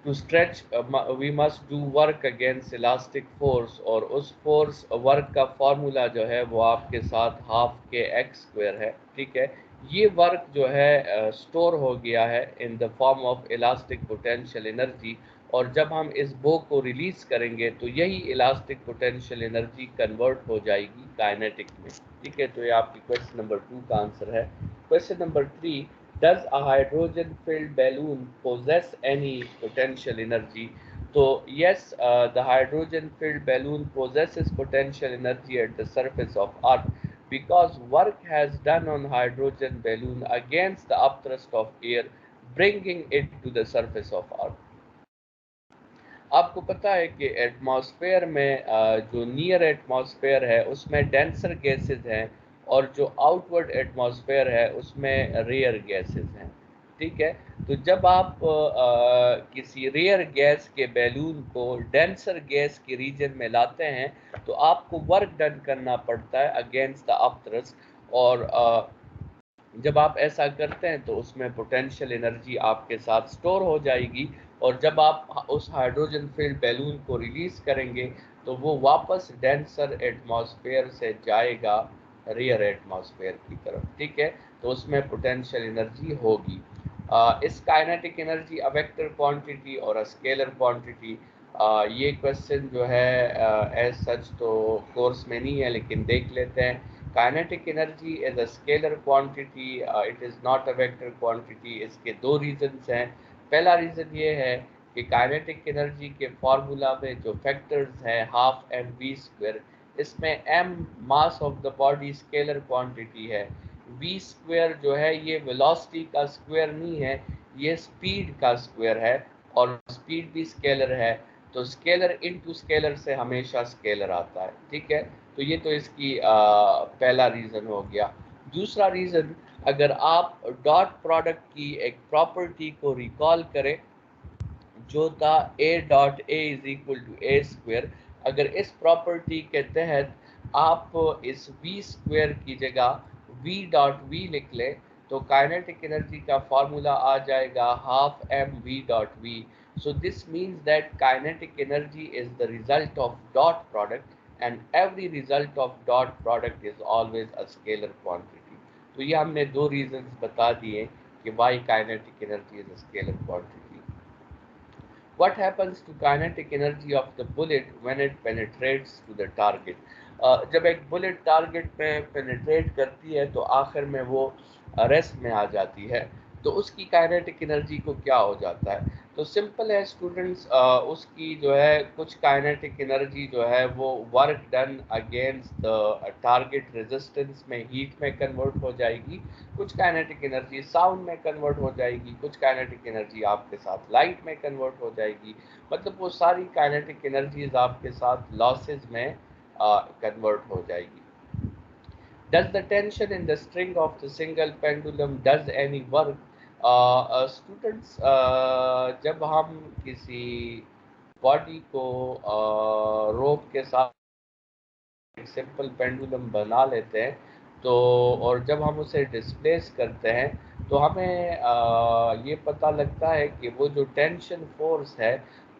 to stretch we must do work against elastic force, और उस फोर्स वर्क का फॉर्मूला जो है वो आपके साथ हाफ के एक्स स्क्वायर है, ठीक है। ये वर्क जो है स्टोर हो गया है in the form of elastic potential energy, और जब हम इस बो को रिलीज करेंगे तो यही इलास्टिक पोटेंशियल एनर्जी कन्वर्ट हो जाएगी काइनेटिक में। ठीक है, तो ये आपकी क्वेश्चन नंबर 2 का आंसर है। Question number 3, does a hydrogen filled balloon possess any potential energy? तो yes, the hydrogen filled balloon possesses potential energy at the surface of earth because work has done on hydrogen balloon against the upthrust of air, bringing it to the surface of earth. आपको पता है कि एटमॉस्फेयर में जो नियर एटमॉस्फेयर है उसमें डेंसर गैसेस हैं, और जो आउटवर्ड एटमॉस्फेयर है उसमें रेयर गैसेस हैं। ठीक है, तो जब आप किसी रेयर गैस के बैलून को डेंसर गैस के रीजन में लाते हैं तो आपको वर्क डन करना पड़ता है अगेंस्ट द अपथ्रस्ट, और जब आप ऐसा करते हैं तो उसमें पोटेंशियल एनर्जी आपके साथ स्टोर हो जाएगी, और जब आप उस हाइड्रोजन फिल्ड बैलून को रिलीज करेंगे तो वो वापस डेंसर एटमॉस्फेयर से जाएगा रियर एटमॉस्फेयर की तरफ। ठीक है, तो उसमें पोटेंशियल एनर्जी होगी। इस kinetic energy a vector quantity और अ स्केलर क्वांटिटी? ये क्वेश्चन जो है एज सच तो कोर्स में नहीं है, लेकिन देख लेते हैं। Kinetic energy is a scalar quantity, it is not a vector quantity. इसके दो रीजंस हैं। पहला रीज़न ये है कि काइनेटिक एनर्जी के फार्मूला में जो फैक्टर्स हैं हाफ एम वी स्क्वायर, इसमें M mass of the body scalar quantity है, वी स्क्वायर जो है ये वेलोसिटी का स्क्वायर नहीं है, ये स्पीड का स्क्वायर है, और स्पीड भी स्केलर है, तो स्केलर इनटू स्केलर से हमेशा स्केलर आता है। ठीक है, तो ये तो इसकी पहला रीज़न हो गया। दूसरा रीज़न, अगर आप डॉट प्रोडक्ट की एक प्रॉपर्टी को रिकॉल करें जो था a dot a is equal to A square, अगर इस प्रॉपर्टी के तहत आप इस v स्क्वेयर की जगह v डॉट v लिख लें तो काइनेटिक एनर्जी का फॉर्मूला आ जाएगा half M V dot V. So this means that kinetic energy is the result of dot product, and every result of dot product is always a scalar quantity. तो ये हमने दो रीजंस बता दिए कि why kinetic energy is a scalar quantity. What happens to kinetic energy of the bullet when it penetrates to the target? जब एक बुलेट टारगेट पे पेनिट्रेट करती है तो आखिर में वो रेस्ट में आ जाती है, तो उसकी काइनेटिक एनर्जी को क्या हो जाता है? तो सिंपल है स्टूडेंट्स, उसकी जो है कुछ काइनेटिक एनर्जी जो है वो work done against the target resistance में हीट में कन्वर्ट हो जाएगी, कुछ काइनेटिक एनर्जी साउंड में कन्वर्ट हो जाएगी, कुछ काइनेटिक एनर्जी आपके साथ लाइट में कन्वर्ट हो जाएगी। मतलब वो सारी काइनेटिक एनर्जीज आपके साथ लॉसेज में कन्वर्ट हो जाएगी। Does the tension in the string of the single pendulum does any work? Students, जब हम किसी बॉडी को रोप के साथ एक सिंपल पेंडुलम बना लेते हैं तो, और जब हम उसे डिस्प्लेस करते हैं तो हमें ये पता लगता है कि वो जो टेंशन फोर्स है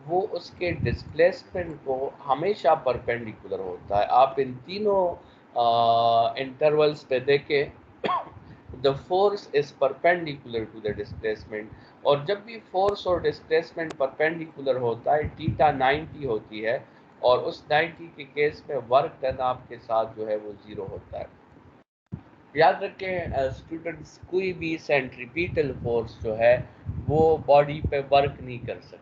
वो उसके डिस्प्लेसमेंट को हमेशा परपेंडिकुलर होता है। आप इन तीनों इंटरवल्स पे देखें, the force is perpendicular to the displacement, और जब भी फोर्स और डिस्प्लेसमेंट परपेंडिकुलर होता है थीटा 90 होती है, और उस 90 के केस में वर्क डन आपके साथ जो है वो 0 होता है। याद रखें स्टूडेंट्स, कोई भी सेंट्रीपिटल फोर्स जो है वो बॉडी पे वर्क नहीं कर सकता।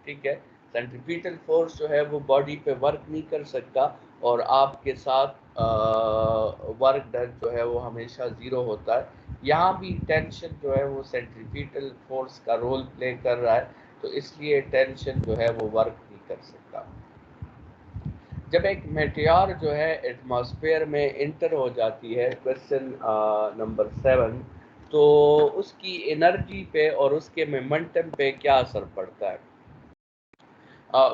ठीक है, सेंट्रीपिटल फोर्स जो है वो बॉडी पे वर्क नहीं कर सकता, और आपके साथ वर्क डन जो है वो हमेशा 0 होता है। यहाँ भी टेंशन जो है वो सेंट्रीपिटल फोर्स का रोल प्ले कर रहा है, तो इसलिए टेंशन जो है वो वर्क नहीं कर सकता। जब एक मेटेओर जो है एटमॉस्फेयर में इंटर हो जाती है, क्वेश्चन नंबर 7, तो उसकी एनर्जी पे और उसके मोमेंटम पे क्या असर पड़ता है?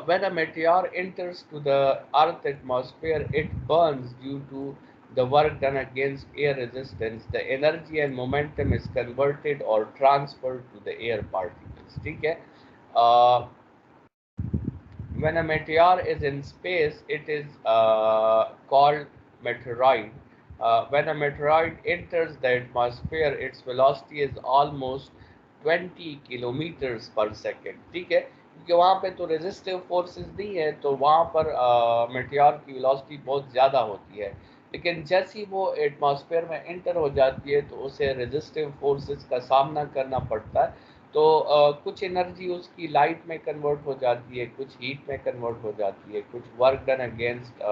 When a meteor enters to the Earth atmosphere, it burns due to the work done against air resistance. The energy and momentum is converted or transferred to the air particles. ठीक है, uh, when a meteor is in space, it is called meteoroid. When a meteoroid enters the atmosphere, its velocity is almost 20 kilometres पर सेकेंड, ठीक है, क्योंकि वहाँ पे तो रेजिस्टिव फोर्सेस नहीं है, तो वहाँ पर मेटेओर की वेलोसिटी बहुत ज़्यादा होती है। लेकिन जैसे ही वो एटमॉस्फेयर में एंटर हो जाती है तो उसे रेजिस्टिव फोर्सेस का सामना करना पड़ता है। तो कुछ एनर्जी उसकी लाइट में कन्वर्ट हो जाती है, कुछ हीट में कन्वर्ट हो जाती है, कुछ work done against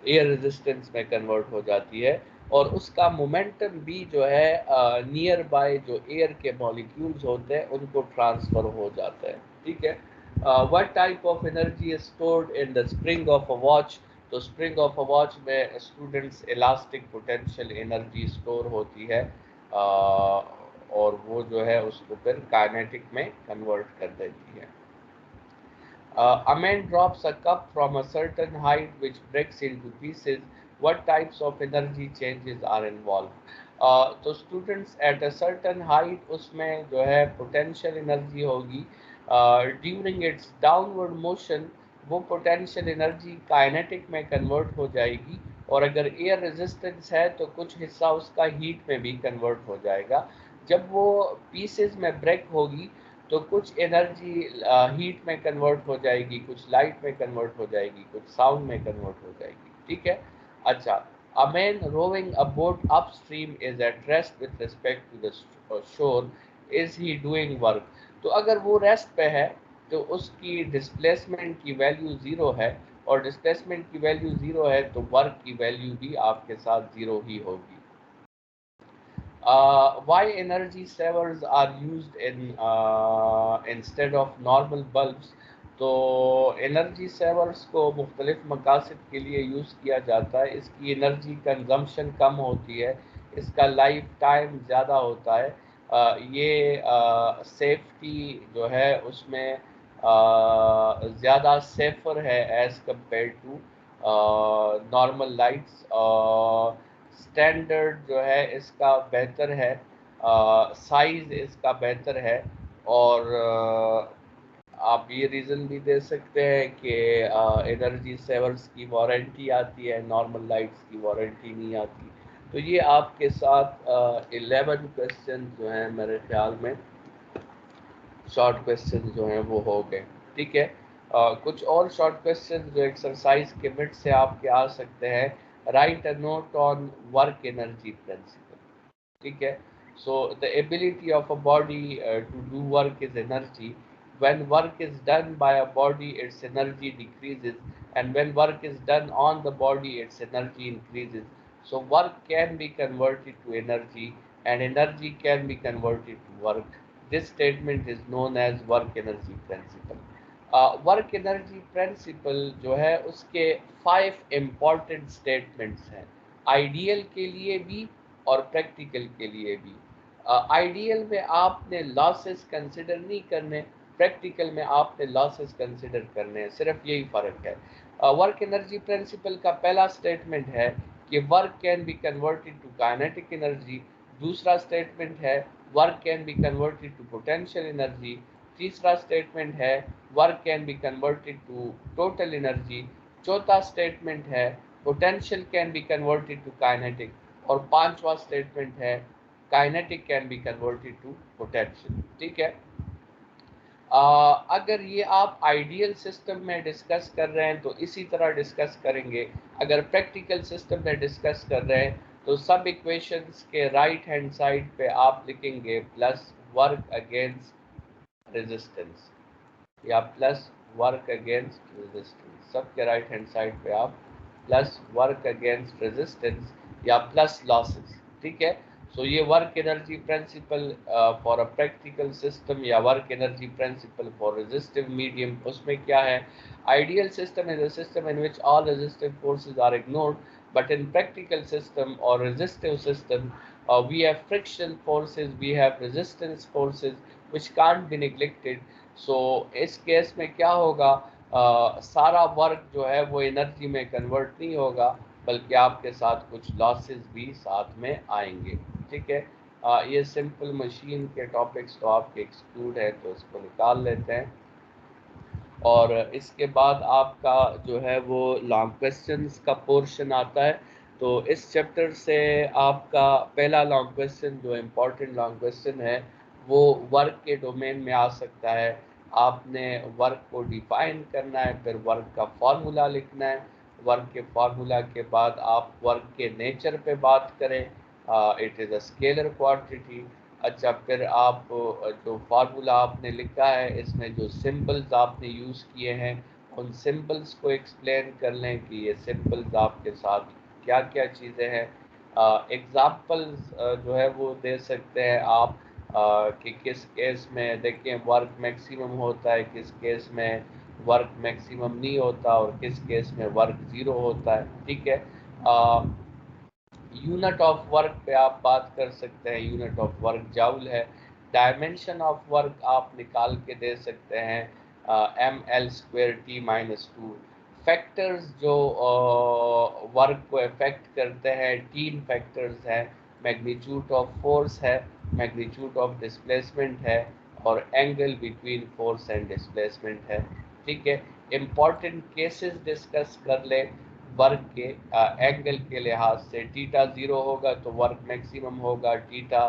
air resistance में कन्वर्ट हो जाती है, और उसका मोमेंटम भी जो है नियर बाय जो एयर के मॉलिक्यूल्स होते हैं उनको ट्रांसफर हो जाता है, ठीक है। What type of energy is stored in the spring of a watch? तो स्प्रिंग ऑफ अ वॉच में students elastic potential energy store होती है, और वो जो है उसको फिर काइनेटिक में कन्वर्ट कर देती है। A man drops a cup from a certain height which breaks into pieces. What types of energy changes are involved? तो students at a certain height उसमें जो है पोटेंशियल एनर्जी होगी, ड्यूरिंग इट्स डाउनवर्ड मोशन वो पोटेंशियल एनर्जी काइनेटिक में कन्वर्ट हो जाएगी, और अगर एयर रेजिस्टेंस है तो कुछ हिस्सा उसका हीट में भी कन्वर्ट हो जाएगा। जब वो पीसेस में ब्रेक होगी तो कुछ एनर्जी हीट में कन्वर्ट हो जाएगी, कुछ लाइट में कन्वर्ट हो जाएगी, कुछ साउंड में कन्वर्ट हो जाएगी, ठीक है। अच्छा, a man rowing a boat upstream is at rest with respect to the shore, is he doing work? तो अगर वो रेस्ट पे है तो उसकी डिस्प्लेसमेंट की वैल्यू ज़ीरो है, और डिस्प्लेसमेंट की वैल्यू ज़ीरो है तो वर्क की वैल्यू भी आपके साथ ज़ीरो ही होगी। Why energy savers are used in instead of normal bulbs? तो एनर्जी सेवर्स को मुख्तलिफ मकासद के लिए यूज़ किया जाता है। इसकी एनर्जी कंजम्पशन कम होती है, इसका लाइफ टाइम ज़्यादा होता है, ये सेफ्टी जो है उसमें ज़्यादा सेफर है as compared to normal lights. Standard जो है इसका बेहतर है, साइज़ इसका बेहतर है, और आप ये रीज़न भी दे सकते हैं कि एनर्जी सेवर्स की वारंटी आती है, नॉर्मल लाइट्स की वारंटी नहीं आती। तो ये आपके साथ 11 क्वेश्चन जो हैं मेरे ख्याल में शॉर्ट क्वेश्चन जो हैं वो हो गए, ठीक है। कुछ और शॉर्ट क्वेश्चन जो एक्सरसाइज के मिड से आपके आ सकते हैं। Write a note on work energy principle, ठीक है। So the ability of a body to do work is energy. when work is done by a body its energy decreases, and when work is done on the body its energy increases. So work can be converted to energy and energy can be converted to work. This statement is known as work energy principle. Work energy principal जो है उसके 5 इम्पॉर्टेंट स्टेटमेंट्स हैं, आइडियल के लिए भी और प्रैक्टिकल के लिए भी। आइडियल में आपने लॉसेस कंसिडर नहीं करने, प्रैक्टिकल में आपने लॉसेस कंसिडर करने हैं, सिर्फ यही फ़र्क है। वर्क एनर्जी प्रिंसिपल का पहला स्टेटमेंट है कि work can be converted to kinetic energy. दूसरा स्टेटमेंट है work can be converted to potential energy. तीसरा स्टेटमेंट है work can be converted to total energy. चौथा स्टेटमेंट है potential can be converted to kinetic, और पांचवा स्टेटमेंट है kinetic can be converted to potential, ठीक है। अगर ये आप आइडियल सिस्टम में डिस्कस कर रहे हैं तो इसी तरह डिस्कस करेंगे। अगर प्रैक्टिकल सिस्टम में डिस्कस कर रहे हैं तो सब इक्वेशंस के राइट हैंड साइड पे आप लिखेंगे प्लस वर्क अगेंस्ट रेजिस्टेंस या प्लस वर्क अगेंस्ट रेजिस्टेंस। सबके राइट हैंड साइड पे आप प्लस वर्क अगेंस्ट रेजिस्टेंस या प्लस लॉसेस, ठीक है। सो ये work energy principle for a practical system या work energy principle for resistive medium, उसमें क्या है? Ideal system is a system in which all resistive forces are ignored, but in practical system or resistive system we have friction forces, we have resistance forces which can't be neglected. So इस केस में क्या होगा, सारा वर्क जो है वो एनर्जी में कन्वर्ट नहीं होगा, बल्कि आपके साथ कुछ लॉसेस भी साथ में आएंगे, ठीक है। ये सिंपल मशीन के टॉपिक्स तो आपके एक्सक्लूड है, तो इसको निकाल लेते हैं। और इसके बाद आपका जो है वो लॉन्ग क्वेश्चंस का पोर्शन आता है। तो इस चैप्टर से आपका पहला लॉन्ग क्वेश्चन, जो इम्पोर्टेंट लॉन्ग क्वेश्चन है, वो वर्क के डोमेन में आ सकता है। आपने वर्क को डिफाइन करना है, फिर वर्क का फॉर्मूला लिखना है। वर्क के फार्मूला के बाद आप वर्क के नेचर पे बात करें, it is a scalar quantity. अच्छा, फिर आप जो फार्मूला आपने लिखा है, इसमें जो सिंबल्स आपने यूज़ किए हैं, उन सिंबल्स को एक्सप्लेन कर लें कि ये सिंबल्स आपके साथ क्या क्या चीज़ें हैं। एग्ज़ाम्पल्स जो है वो दे सकते हैं आप, कि किस केस में देखिए वर्क मैक्सिमम होता है, किस केस में वर्क मैक्सिमम नहीं होता, और किस केस में वर्क ज़ीरो होता है। ठीक है। यूनिट ऑफ वर्क पे आप बात कर सकते हैं, यूनिट ऑफ वर्क जाउल है। डायमेंशन ऑफ वर्क आप निकाल के दे सकते हैं, ml²t-2। फैक्टर्स जो वर्क को अफेक्ट करते हैं, 3 फैक्टर्स हैं। मैग्नीट्यूड ऑफ फोर्स है, मैग्नीट्यूड ऑफ डिस्प्लेसमेंट है, और angle between force and displacement है। ठीक है। इम्पॉर्टेंट केसेस डिस्कस कर लें वर्क के एंगल के लिहाज से। थीटा 0 होगा तो वर्क मैक्सिमम होगा, थीटा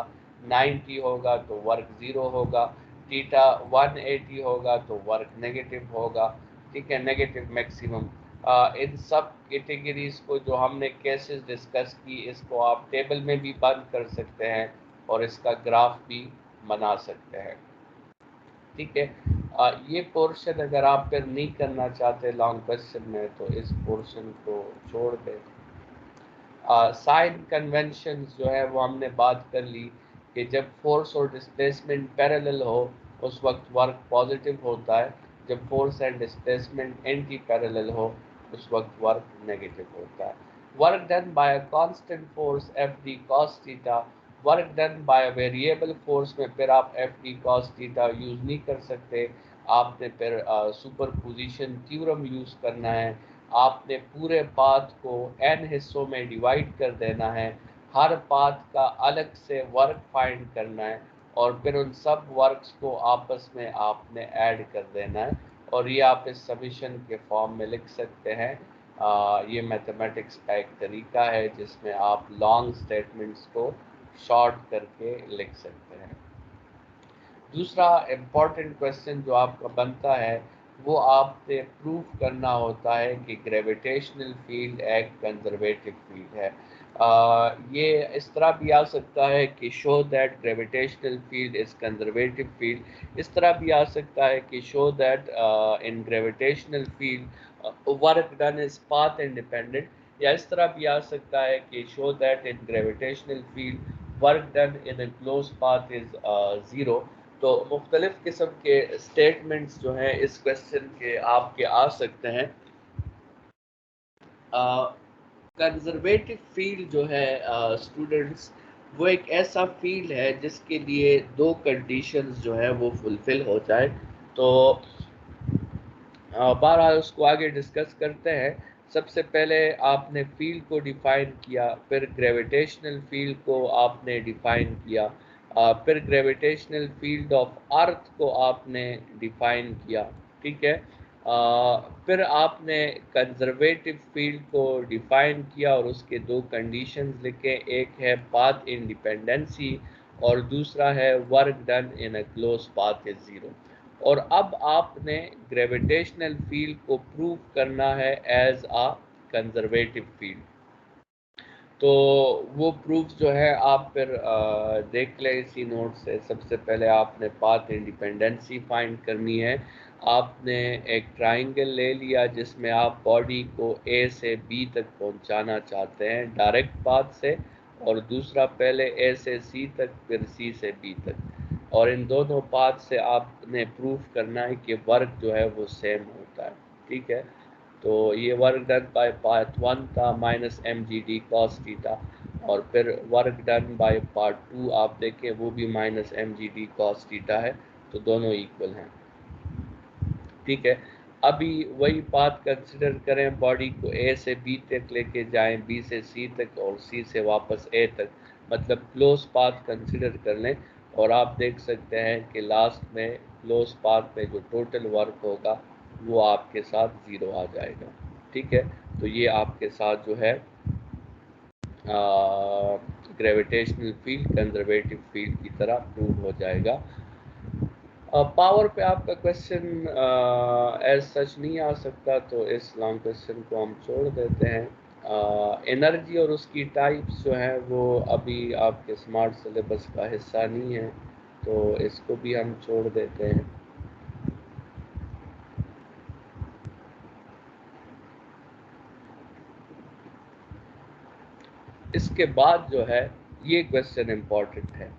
90 होगा तो वर्क 0 होगा, थीटा 180 होगा तो वर्क नेगेटिव होगा। ठीक है, नेगेटिव मैक्सिमम। इन सब कैटेगरीज को जो हमने केसेस डिस्कस की, इसको आप टेबल में भी बंद कर सकते हैं और इसका ग्राफ भी बना सकते हैं। ठीक है। ये पोर्शन अगर आप फिर नहीं करना चाहते लॉन्ग क्वेश्चन में, तो इस पोर्शन को छोड़ दें। साइन कन्वेंशन जो है वो हमने बात कर ली कि जब फोर्स और डिस्प्लेसमेंट पैरेलल हो, उस वक्त वर्क पॉजिटिव होता है। जब force and displacement anti parallel हो, उस वक्त वर्क नेगेटिव होता है। Work done by a constant force F D cos theta, work done by a variable force में फिर आप F D cos theta use नहीं कर सकते। आपने फिर सुपरपोजिशन थ्योरम यूज़ करना है। आपने पूरे पाथ को n हिस्सों में डिवाइड कर देना है, हर पाथ का अलग से वर्क फाइंड करना है, और फिर उन सब वर्क्स को आपस में आपने ऐड कर देना है, और ये आप इस समीशन के फॉर्म में लिख सकते हैं। ये मैथमेटिक्स का एक तरीका है जिसमें आप लॉन्ग स्टेटमेंट्स को शॉर्ट करके लिख सकते हैं। दूसरा इम्पॉर्टेंट क्वेश्चन जो आपका बनता है, वो आपसे प्रूफ करना होता है कि ग्रेविटेशनल फील्ड एक कंजर्वेटिव फील्ड है। ये इस तरह भी आ सकता है कि show that gravitational field is conservative field. इस तरह भी आ सकता है कि show that in gravitational field work done is path independent. या इस तरह भी आ सकता है कि show that in gravitational field work done in a close path is zero. तो मुख्तलिफ किस्म के स्टेटमेंट्स जो हैं इस क्वेश्चन के आपके आ सकते हैं। कंजर्वेटिव फील्ड जो है स्टूडेंट्स, वो एक ऐसा फील्ड है जिसके लिए दो कंडीशंस जो है वो फुलफिल हो जाए। तो बहरहाल उसको आगे डिस्कस करते हैं। सबसे पहले आपने फील्ड को डिफ़ाइन किया, फिर ग्रेविटेशनल फील्ड को आपने डिफ़ाइन किया, फिर ग्रेविटेशनल फील्ड ऑफ अर्थ को आपने डिफ़ाइन किया। ठीक है। फिर आपने कंजर्वेटिव फील्ड को डिफ़ाइन किया और उसके दो कंडीशंस लिखे, एक है पाथ इंडिपेंडेंसी और दूसरा है work done in a close path is zero. और अब आपने ग्रेविटेशनल फील्ड को प्रूव करना है एज अ कंजर्वेटिव फील्ड। तो वो प्रूफ जो है आप फिर देख लें इसी नोट से। सबसे पहले आपने पाथ इंडिपेंडेंसी फाइंड करनी है। आपने एक ट्राइंगल ले लिया जिसमें आप बॉडी को ए से बी तक पहुंचाना चाहते हैं डायरेक्ट पाथ से, और दूसरा पहले ए से सी तक, फिर सी से बी तक, और इन दोनों पाथ से आपने प्रूफ करना है कि वर्क जो है वो सेम होता है। ठीक है। तो ये वर्क डन बाय पार्ट 1 था -mgd cos थीटा, और फिर वर्क डन बाय पार्ट 2 आप देखें वो भी -mgd cos थीटा है, तो दोनों इक्वल हैं। ठीक है। अभी वही पाथ कंसिडर करें, बॉडी को ए से बी तक लेके जाएं, बी से सी तक और सी से वापस ए तक, मतलब क्लोज पाथ कंसिडर कर लें, और आप देख सकते हैं कि लास्ट में क्लोज पाथ में जो टोटल वर्क होगा वो आपके साथ ज़ीरो आ जाएगा। ठीक है। तो ये आपके साथ जो है ग्रेविटेशनल फील्ड कंजर्वेटिव फील्ड की तरह प्रूव हो जाएगा। पावर पे आपका क्वेश्चन एज सच नहीं आ सकता, तो इस लॉन्ग क्वेश्चन को हम छोड़ देते हैं। एनर्जी और उसकी टाइप्स जो है वो अभी आपके स्मार्ट सिलेबस का हिस्सा नहीं है, तो इसको भी हम छोड़ देते हैं। इसके बाद जो है ये क्वेश्चन इम्पॉर्टेंट है।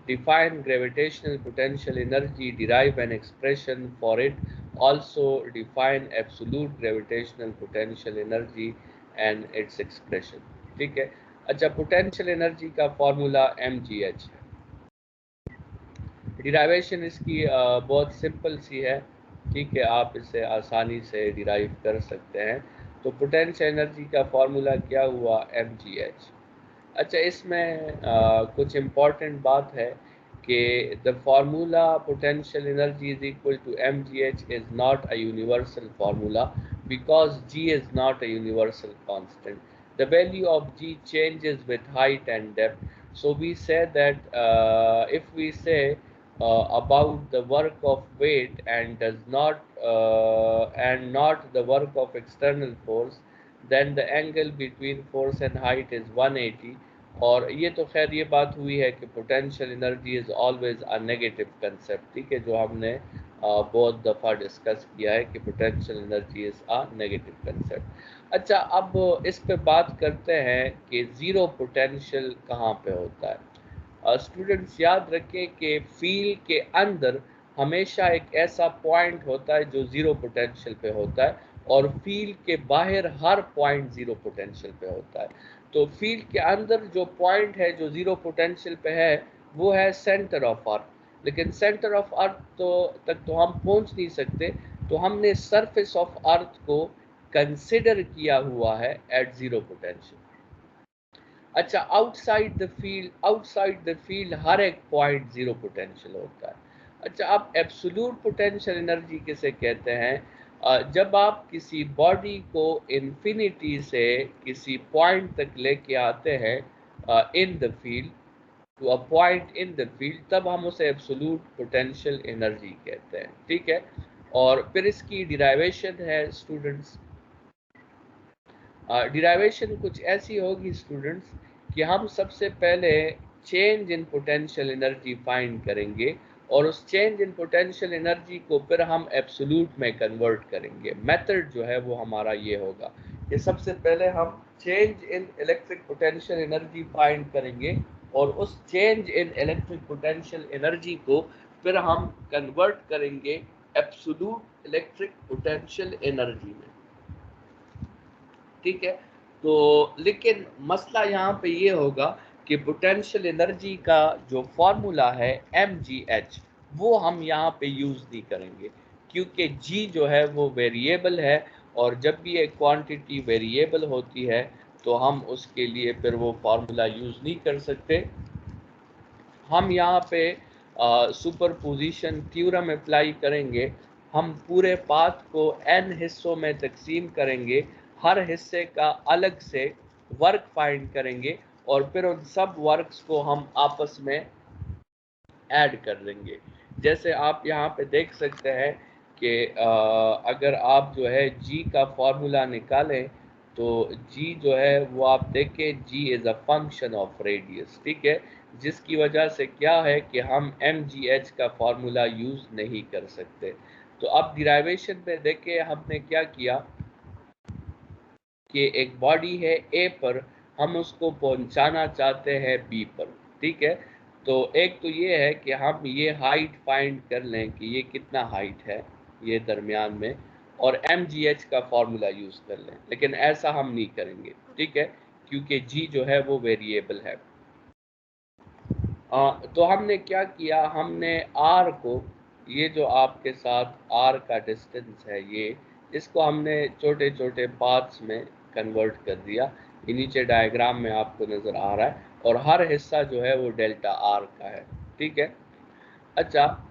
Define gravitational potential energy, derive an expression for it, also define absolute gravitational potential energy and its expression. ठीक है। अच्छा, पोटेंशियल एनर्जी का फॉर्मूला mgh है। डिराइवेशन इसकी बहुत सिंपल सी है। ठीक है, आप इसे आसानी से डिराइव कर सकते हैं। तो पोटेंशियल एनर्जी का फॉर्मूला क्या हुआ, mgh। अच्छा, इसमें कुछ इम्पॉर्टेंट बात है कि the formula potential energy is equal to mgh is not a universal formula because g is not a universal constant. The value of g changes with height and depth. So we say that if we say about the work of weight and not the work of external force, then the angle between force and height is 180। और ये तो खैर ये बात हुई है कि potential energy is always a negative concept. ठीक है, जो हमने बहुत दफ़ा डिस्कस किया है कि potential energy is a negative concept. अच्छा, अब इस पे बात करते हैं कि ज़ीरो पोटेंशियल कहाँ पे होता है। स्टूडेंट्स याद रखें कि फील्ड के अंदर हमेशा एक ऐसा पॉइंट होता है जो ज़ीरो पोटेंशियल पे होता है, और फील्ड के बाहर हर पॉइंट ज़ीरो पोटेंशियल पे होता है। तो फील्ड के अंदर जो पॉइंट है जो ज़ीरो पोटेंशियल पे है वो है सेंटर ऑफ अर्थ। लेकिन सेंटर ऑफ अर्थ तक तो हम पहुंच नहीं सकते, तो हमने सरफेस ऑफ अर्थ को कंसिडर किया हुआ है एट ज़ीरो पोटेंशियल। अच्छा, आउटसाइड द फील्ड हर एक पॉइंट ज़ीरो पोटेंशियल होता है। अच्छा, अब एब्सोल्यूट पोटेंशियल एनर्जी किसे कहते हैं, जब आप किसी बॉडी को इन्फिनिटी से किसी पॉइंट तक लेके आते हैं in the field, to a point in the field, तब हम उसे एब्सोल्यूट पोटेंशियल एनर्जी कहते हैं। ठीक है, और फिर इसकी डिराइवेशन है स्टूडेंट्स। डिराइवेशन कुछ ऐसी होगी स्टूडेंट्स कि हम सबसे पहले change in potential energy find करेंगे, और उस चेंज इन पोटेंशियल एनर्जी को फिर हम एब्सोल्यूट में कन्वर्ट करेंगे। मेथड जो है वो हमारा ये होगा कि सबसे पहले हम change in electric potential energy find करेंगे, और उस change in electric potential energy को फिर हम कन्वर्ट करेंगे एब्सोल्यूट इलेक्ट्रिक पोटेंशियल एनर्जी में। ठीक है, तो लेकिन मसला यहाँ पे ये होगा कि पोटेंशियल एनर्जी का जो फॉर्मूला है mgh, वो हम यहाँ पे यूज़ नहीं करेंगे, क्योंकि g जो है वो वेरिएबल है, और जब भी एक क्वांटिटी वेरिएबल होती है तो हम उसके लिए फिर वो फार्मूला यूज़ नहीं कर सकते। हम यहाँ पे सुपरपोजिशन थ्योरम अप्लाई करेंगे। हम पूरे पाथ को n हिस्सों में तकसीम करेंगे, हर हिस्से का अलग से वर्क फाइंड करेंगे, और फिर उन सब वर्क्स को हम आपस में ऐड कर देंगे। जैसे आप यहाँ पे देख सकते हैं कि अगर आप जो है g का फॉर्मूला निकालें, तो g जो है वो आप देखें, g is a function of radius. ठीक है, जिसकी वजह से क्या है कि हम mgh का फॉर्मूला यूज़ नहीं कर सकते। तो अब डिराइवेशन में देखें हमने क्या किया कि एक बॉडी है A पर, हम उसको पहुंचाना चाहते हैं B पर। ठीक है, तो एक तो ये है कि हम ये हाइट फाइंड कर लें कि ये कितना हाइट है ये दरमियान में, और mgh का फॉर्मूला यूज़ कर लें, लेकिन ऐसा हम नहीं करेंगे। ठीक है, क्योंकि g जो है वो वेरिएबल है। तो हमने क्या किया, हमने r को, ये जो आपके साथ r का डिस्टेंस है ये, इसको हमने छोटे छोटे पार्ट्स में कन्वर्ट कर दिया। ये नीचे डायग्राम में आपको नज़र आ रहा है, और हर हिस्सा जो है वो डेल्टा r का है। ठीक है। अच्छा,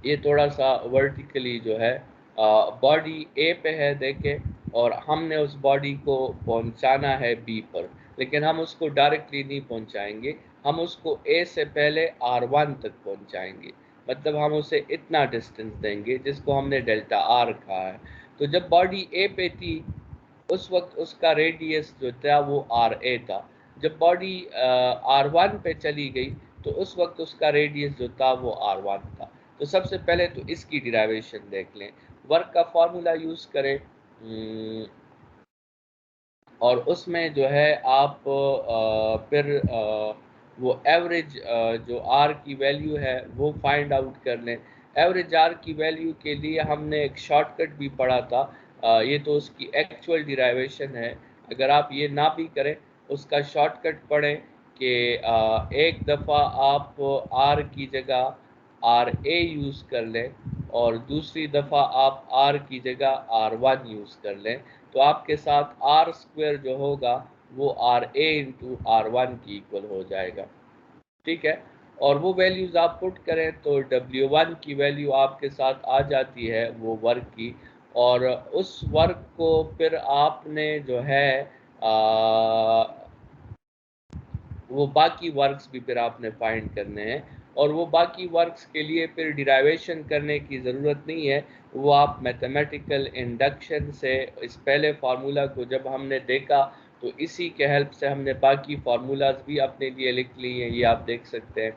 ये थोड़ा सा वर्टिकली जो है बॉडी A पे है देखें, और हमने उस बॉडी को पहुंचाना है बी पर, लेकिन हम उसको डायरेक्टली नहीं पहुंचाएंगे, हम उसको ए से पहले R1 तक पहुंचाएंगे। मतलब हम उसे इतना डिस्टेंस देंगे जिसको हमने डेल्टा आर कहा है। तो जब बॉडी ए पे थी उस वक्त उसका रेडियस जो था वो RA था। जब बॉडी R1 पे चली गई तो उस वक्त उसका रेडियस जो था वो R1 था। तो सबसे पहले तो इसकी डिराइवेशन देख लें, वर्क का फॉर्मूला यूज़ करें और उसमें जो है आप फिर वो एवरेज जो आर की वैल्यू है वो फाइंड आउट कर लें। एवरेज आर की वैल्यू के लिए हमने एक शॉर्टकट भी पढ़ा था, ये तो उसकी एक्चुअल डिराइवेशन है। अगर आप ये ना भी करें उसका शॉर्टकट पढ़ें कि एक दफ़ा आप आर की जगह RA यूज़ कर लें और दूसरी दफ़ा आप R की जगह R1 यूज़ कर लें, तो आपके साथ R स्क्वायर जो होगा वो RA इंटू R1 की इक्वल हो जाएगा। ठीक है, और वो वैल्यूज़ आप पुट करें तो W1 की वैल्यू आपके साथ आ जाती है वो वर्क की, और उस वर्क को फिर आपने जो है वो बाकी वर्क्स भी फिर आपने फाइंड करने हैं, और वो बाकी वर्क्स के लिए फिर डिराइवेशन करने की ज़रूरत नहीं है। वो आप मैथमेटिकल इंडक्शन से इस पहले फार्मूला को जब हमने देखा तो इसी के हेल्प से हमने बाकी फार्मूलाज भी अपने लिए लिख लिए हैं, ये आप देख सकते हैं।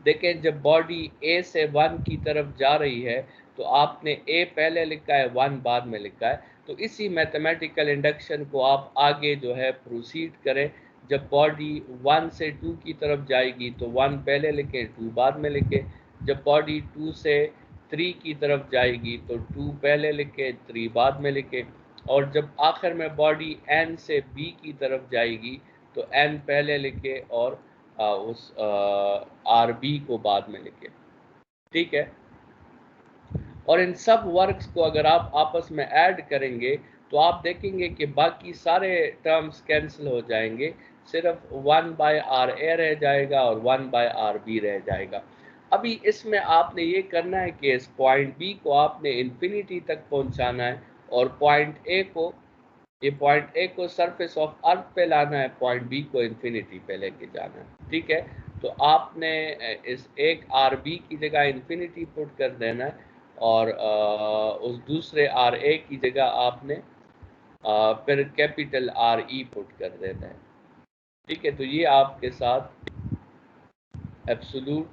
देखें जब बॉडी ए से 1 की तरफ जा रही है तो आपने ए पहले लिखा है 1 बाद में लिखा है, तो इसी मैथमेटिकल इंडक्शन को आप आगे जो है प्रोसीड करें। जब बॉडी 1 से 2 की तरफ जाएगी तो 1 पहले लिखें 2 बाद में लिखें। जब बॉडी 2 से 3 की तरफ जाएगी तो 2 पहले लिखें 3 बाद में लिखें, और जब आखिर में बॉडी n से b की तरफ जाएगी तो n पहले लिखें और उस RB को बाद में लिखें। ठीक है, और इन सब वर्क्स को अगर आप आपस में ऐड करेंगे तो आप देखेंगे कि बाकी सारे टर्म्स कैंसिल हो जाएंगे, सिर्फ 1/RA रह जाएगा और 1/RB रह जाएगा। अभी इसमें आपने ये करना है कि इस पॉइंट बी को आपने इन्फिनिटी तक पहुंचाना है, और पॉइंट ए को सरफेस ऑफ अर्थ पे लाना है, पॉइंट बी को इन्फिनिटी पे लेके जाना है। ठीक है, तो आपने इस एक RB की जगह इन्फिनिटी पुट कर देना है, और उस दूसरे RA की जगह आपने फिर कैपिटल RE पुट कर देना है। ठीक है, तो ये आपके साथ एब्सोल्यूट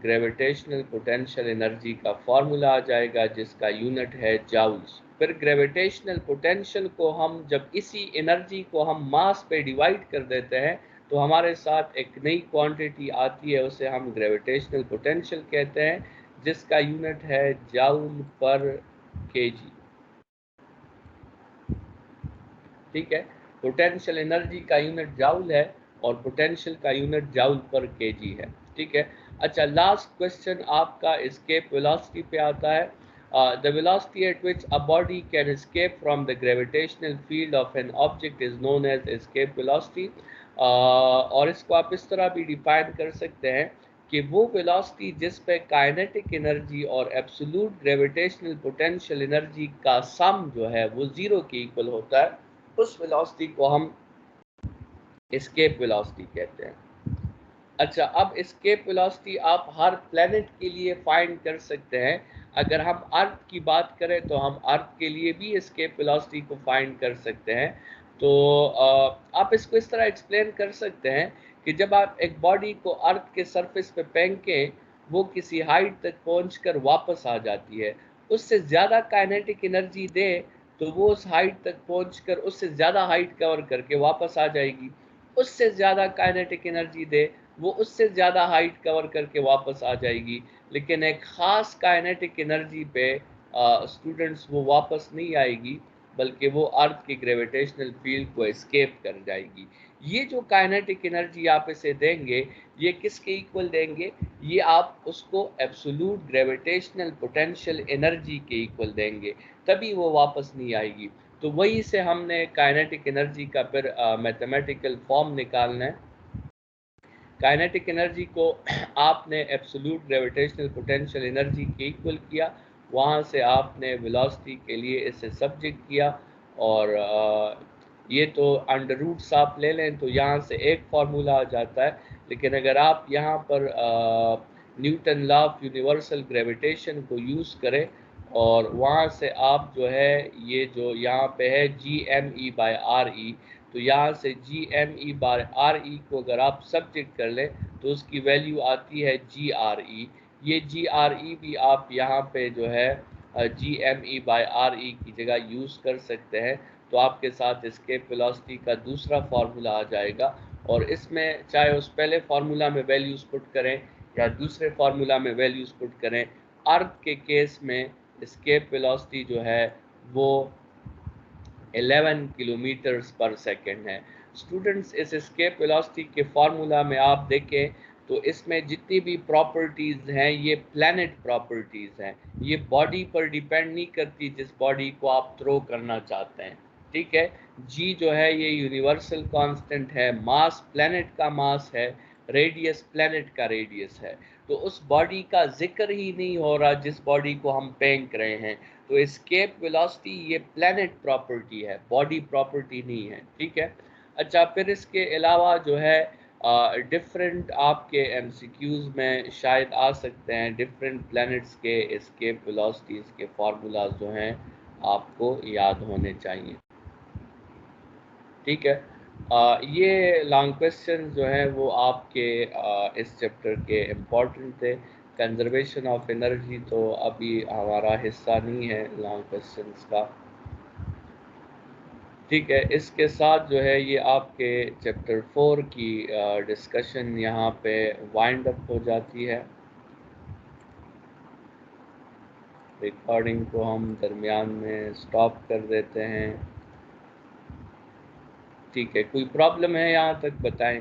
ग्रेविटेशनल पोटेंशियल एनर्जी का फॉर्मूला आ जाएगा जिसका यूनिट है जाउल्स। फिर ग्रेविटेशनल पोटेंशियल को हम जब इसी एनर्जी को हम मास पे डिवाइड कर देते हैं तो हमारे साथ एक नई क्वांटिटी आती है, उसे हम ग्रेविटेशनल पोटेंशियल कहते हैं, जिसका यूनिट है जाउल पर केजी। ठीक है, पोटेंशियल एनर्जी का यूनिट जाउल है और पोटेंशियल का यूनिट जाउल पर केजी है। ठीक है, अच्छा लास्ट क्वेश्चन आपका एस्केप वेलोसिटी पे आता है। The velocity at which a body can escape from the gravitational field of an object is known as escape velocity. और इसको आप इस तरह भी डिफाइन कर सकते हैं कि वो वेलोसिटी जिस पे काइनेटिक एनर्जी और एब्सोल्यूट ग्रेविटेशनल पोटेंशियल एनर्जी का सम जो है वो 0 के इक्वल होता है, उस वेलोसिटी को हम एस्केप वेलोसिटी कहते हैं। अच्छा, अब एस्केप वेलोसिटी आप हर प्लेनेट के लिए फाइंड कर सकते हैं। अगर हम अर्थ की बात करें तो हम अर्थ के लिए भी एस्केप वेलोसिटी को फाइंड कर सकते हैं। तो आप इसको इस तरह एक्सप्लेन कर सकते हैं कि जब आप एक बॉडी को अर्थ के सरफेस पे फेंकें, वो किसी हाइट तक पहुंचकर वापस आ जाती है। उससे ज़्यादा काइनेटिक एनर्जी दे तो वो उस हाइट तक पहुंचकर उससे ज़्यादा हाइट कवर करके वापस आ जाएगी। उससे ज़्यादा काइनेटिक एनर्जी दे वो उससे ज़्यादा हाइट कवर करके वापस आ जाएगी, लेकिन एक ख़ास काइनेटिक एनर्जी पे स्टूडेंट्स वो वापस नहीं आएगी, बल्कि वो अर्थ की ग्रेविटेशनल फील्ड को एस्केप कर जाएगी। ये जो काइनेटिक एनर्जी आप इसे देंगे, ये किसके इक्वल देंगे? ये आप उसको एब्सोल्यूट ग्रेविटेशनल पोटेंशियल एनर्जी के इक्वल देंगे, तभी वो वापस नहीं आएगी। तो वही से हमने काइनेटिक एनर्जी का फिर मैथमेटिकल फॉर्म निकालना है। काइनेटिक एनर्जी को आपने एब्सोल्यूट ग्रेविटेशनल पोटेंशियल एनर्जी के इक्वल किया, वहाँ से आपने वेलोसिटी के लिए इसे सब्जेक्ट किया, और ये तो अंडर रूट्स आप ले लें तो यहाँ से एक फार्मूला आ जाता है। लेकिन अगर आप यहाँ पर Newton law of universal gravitation को यूज़ करें और वहाँ से आप जो है ये जो यहाँ पे है GME/RE, तो यहाँ से GME/RE को अगर आप सब्जेक्ट कर लें तो उसकी वैल्यू आती है GRE। ये GRE भी आप यहाँ पे जो है GME/RE की जगह यूज़ कर सकते हैं। तो आपके साथ एस्केप वेलोसिटी का दूसरा फार्मूला आ जाएगा, और इसमें चाहे उस पहले फार्मूला में वैल्यूज़ पुट करें या दूसरे फार्मूला में वैल्यूज़ पुट करें, अर्थ के केस में एस्केप वेलोसिटी जो है वो 11 किलोमीटर्स पर सेकेंड है। स्टूडेंट्स, इस एस्केप वेलोसिटी के फार्मूला में आप देखें तो इसमें जितनी भी प्रॉपर्टीज़ हैं ये प्लैनेट प्रॉपर्टीज़ हैं, ये बॉडी पर डिपेंड नहीं करती जिस बॉडी को आप थ्रो करना चाहते हैं। ठीक है, जी जो है ये यूनिवर्सल कांस्टेंट है, मास प्लैनेट का मास है, रेडियस प्लैनेट का रेडियस है। तो उस बॉडी का जिक्र ही नहीं हो रहा जिस बॉडी को हम फेंक रहे हैं। तो एस्केप वेलोसिटी ये प्लैनेट प्रॉपर्टी है, बॉडी प्रॉपर्टी नहीं है। ठीक है, अच्छा, फिर इसके अलावा जो है डिफरेंट आपके एमसीक्यूज़ में शायद आ सकते हैं, डिफरेंट प्लैनेट्स के एस्केप वेलोसिटीज़ के फार्मूलाज जो हैं आपको याद होने चाहिए। ठीक है, ये लॉन्ग क्वेश्चन जो हैं वो आपके इस चैप्टर के इम्पोर्टेंट थे। कंजर्वेशन ऑफ एनर्जी तो अभी हमारा हिस्सा नहीं है लॉन्ग क्वेश्चंस का। ठीक है, इसके साथ जो है ये आपके चैप्टर 4 की डिस्कशन यहाँ पे वाइंड अप हो जाती है। रिकॉर्डिंग को हम दरमियान में स्टॉप कर देते हैं। ठीक है, कोई प्रॉब्लम है यहाँ तक बताएं।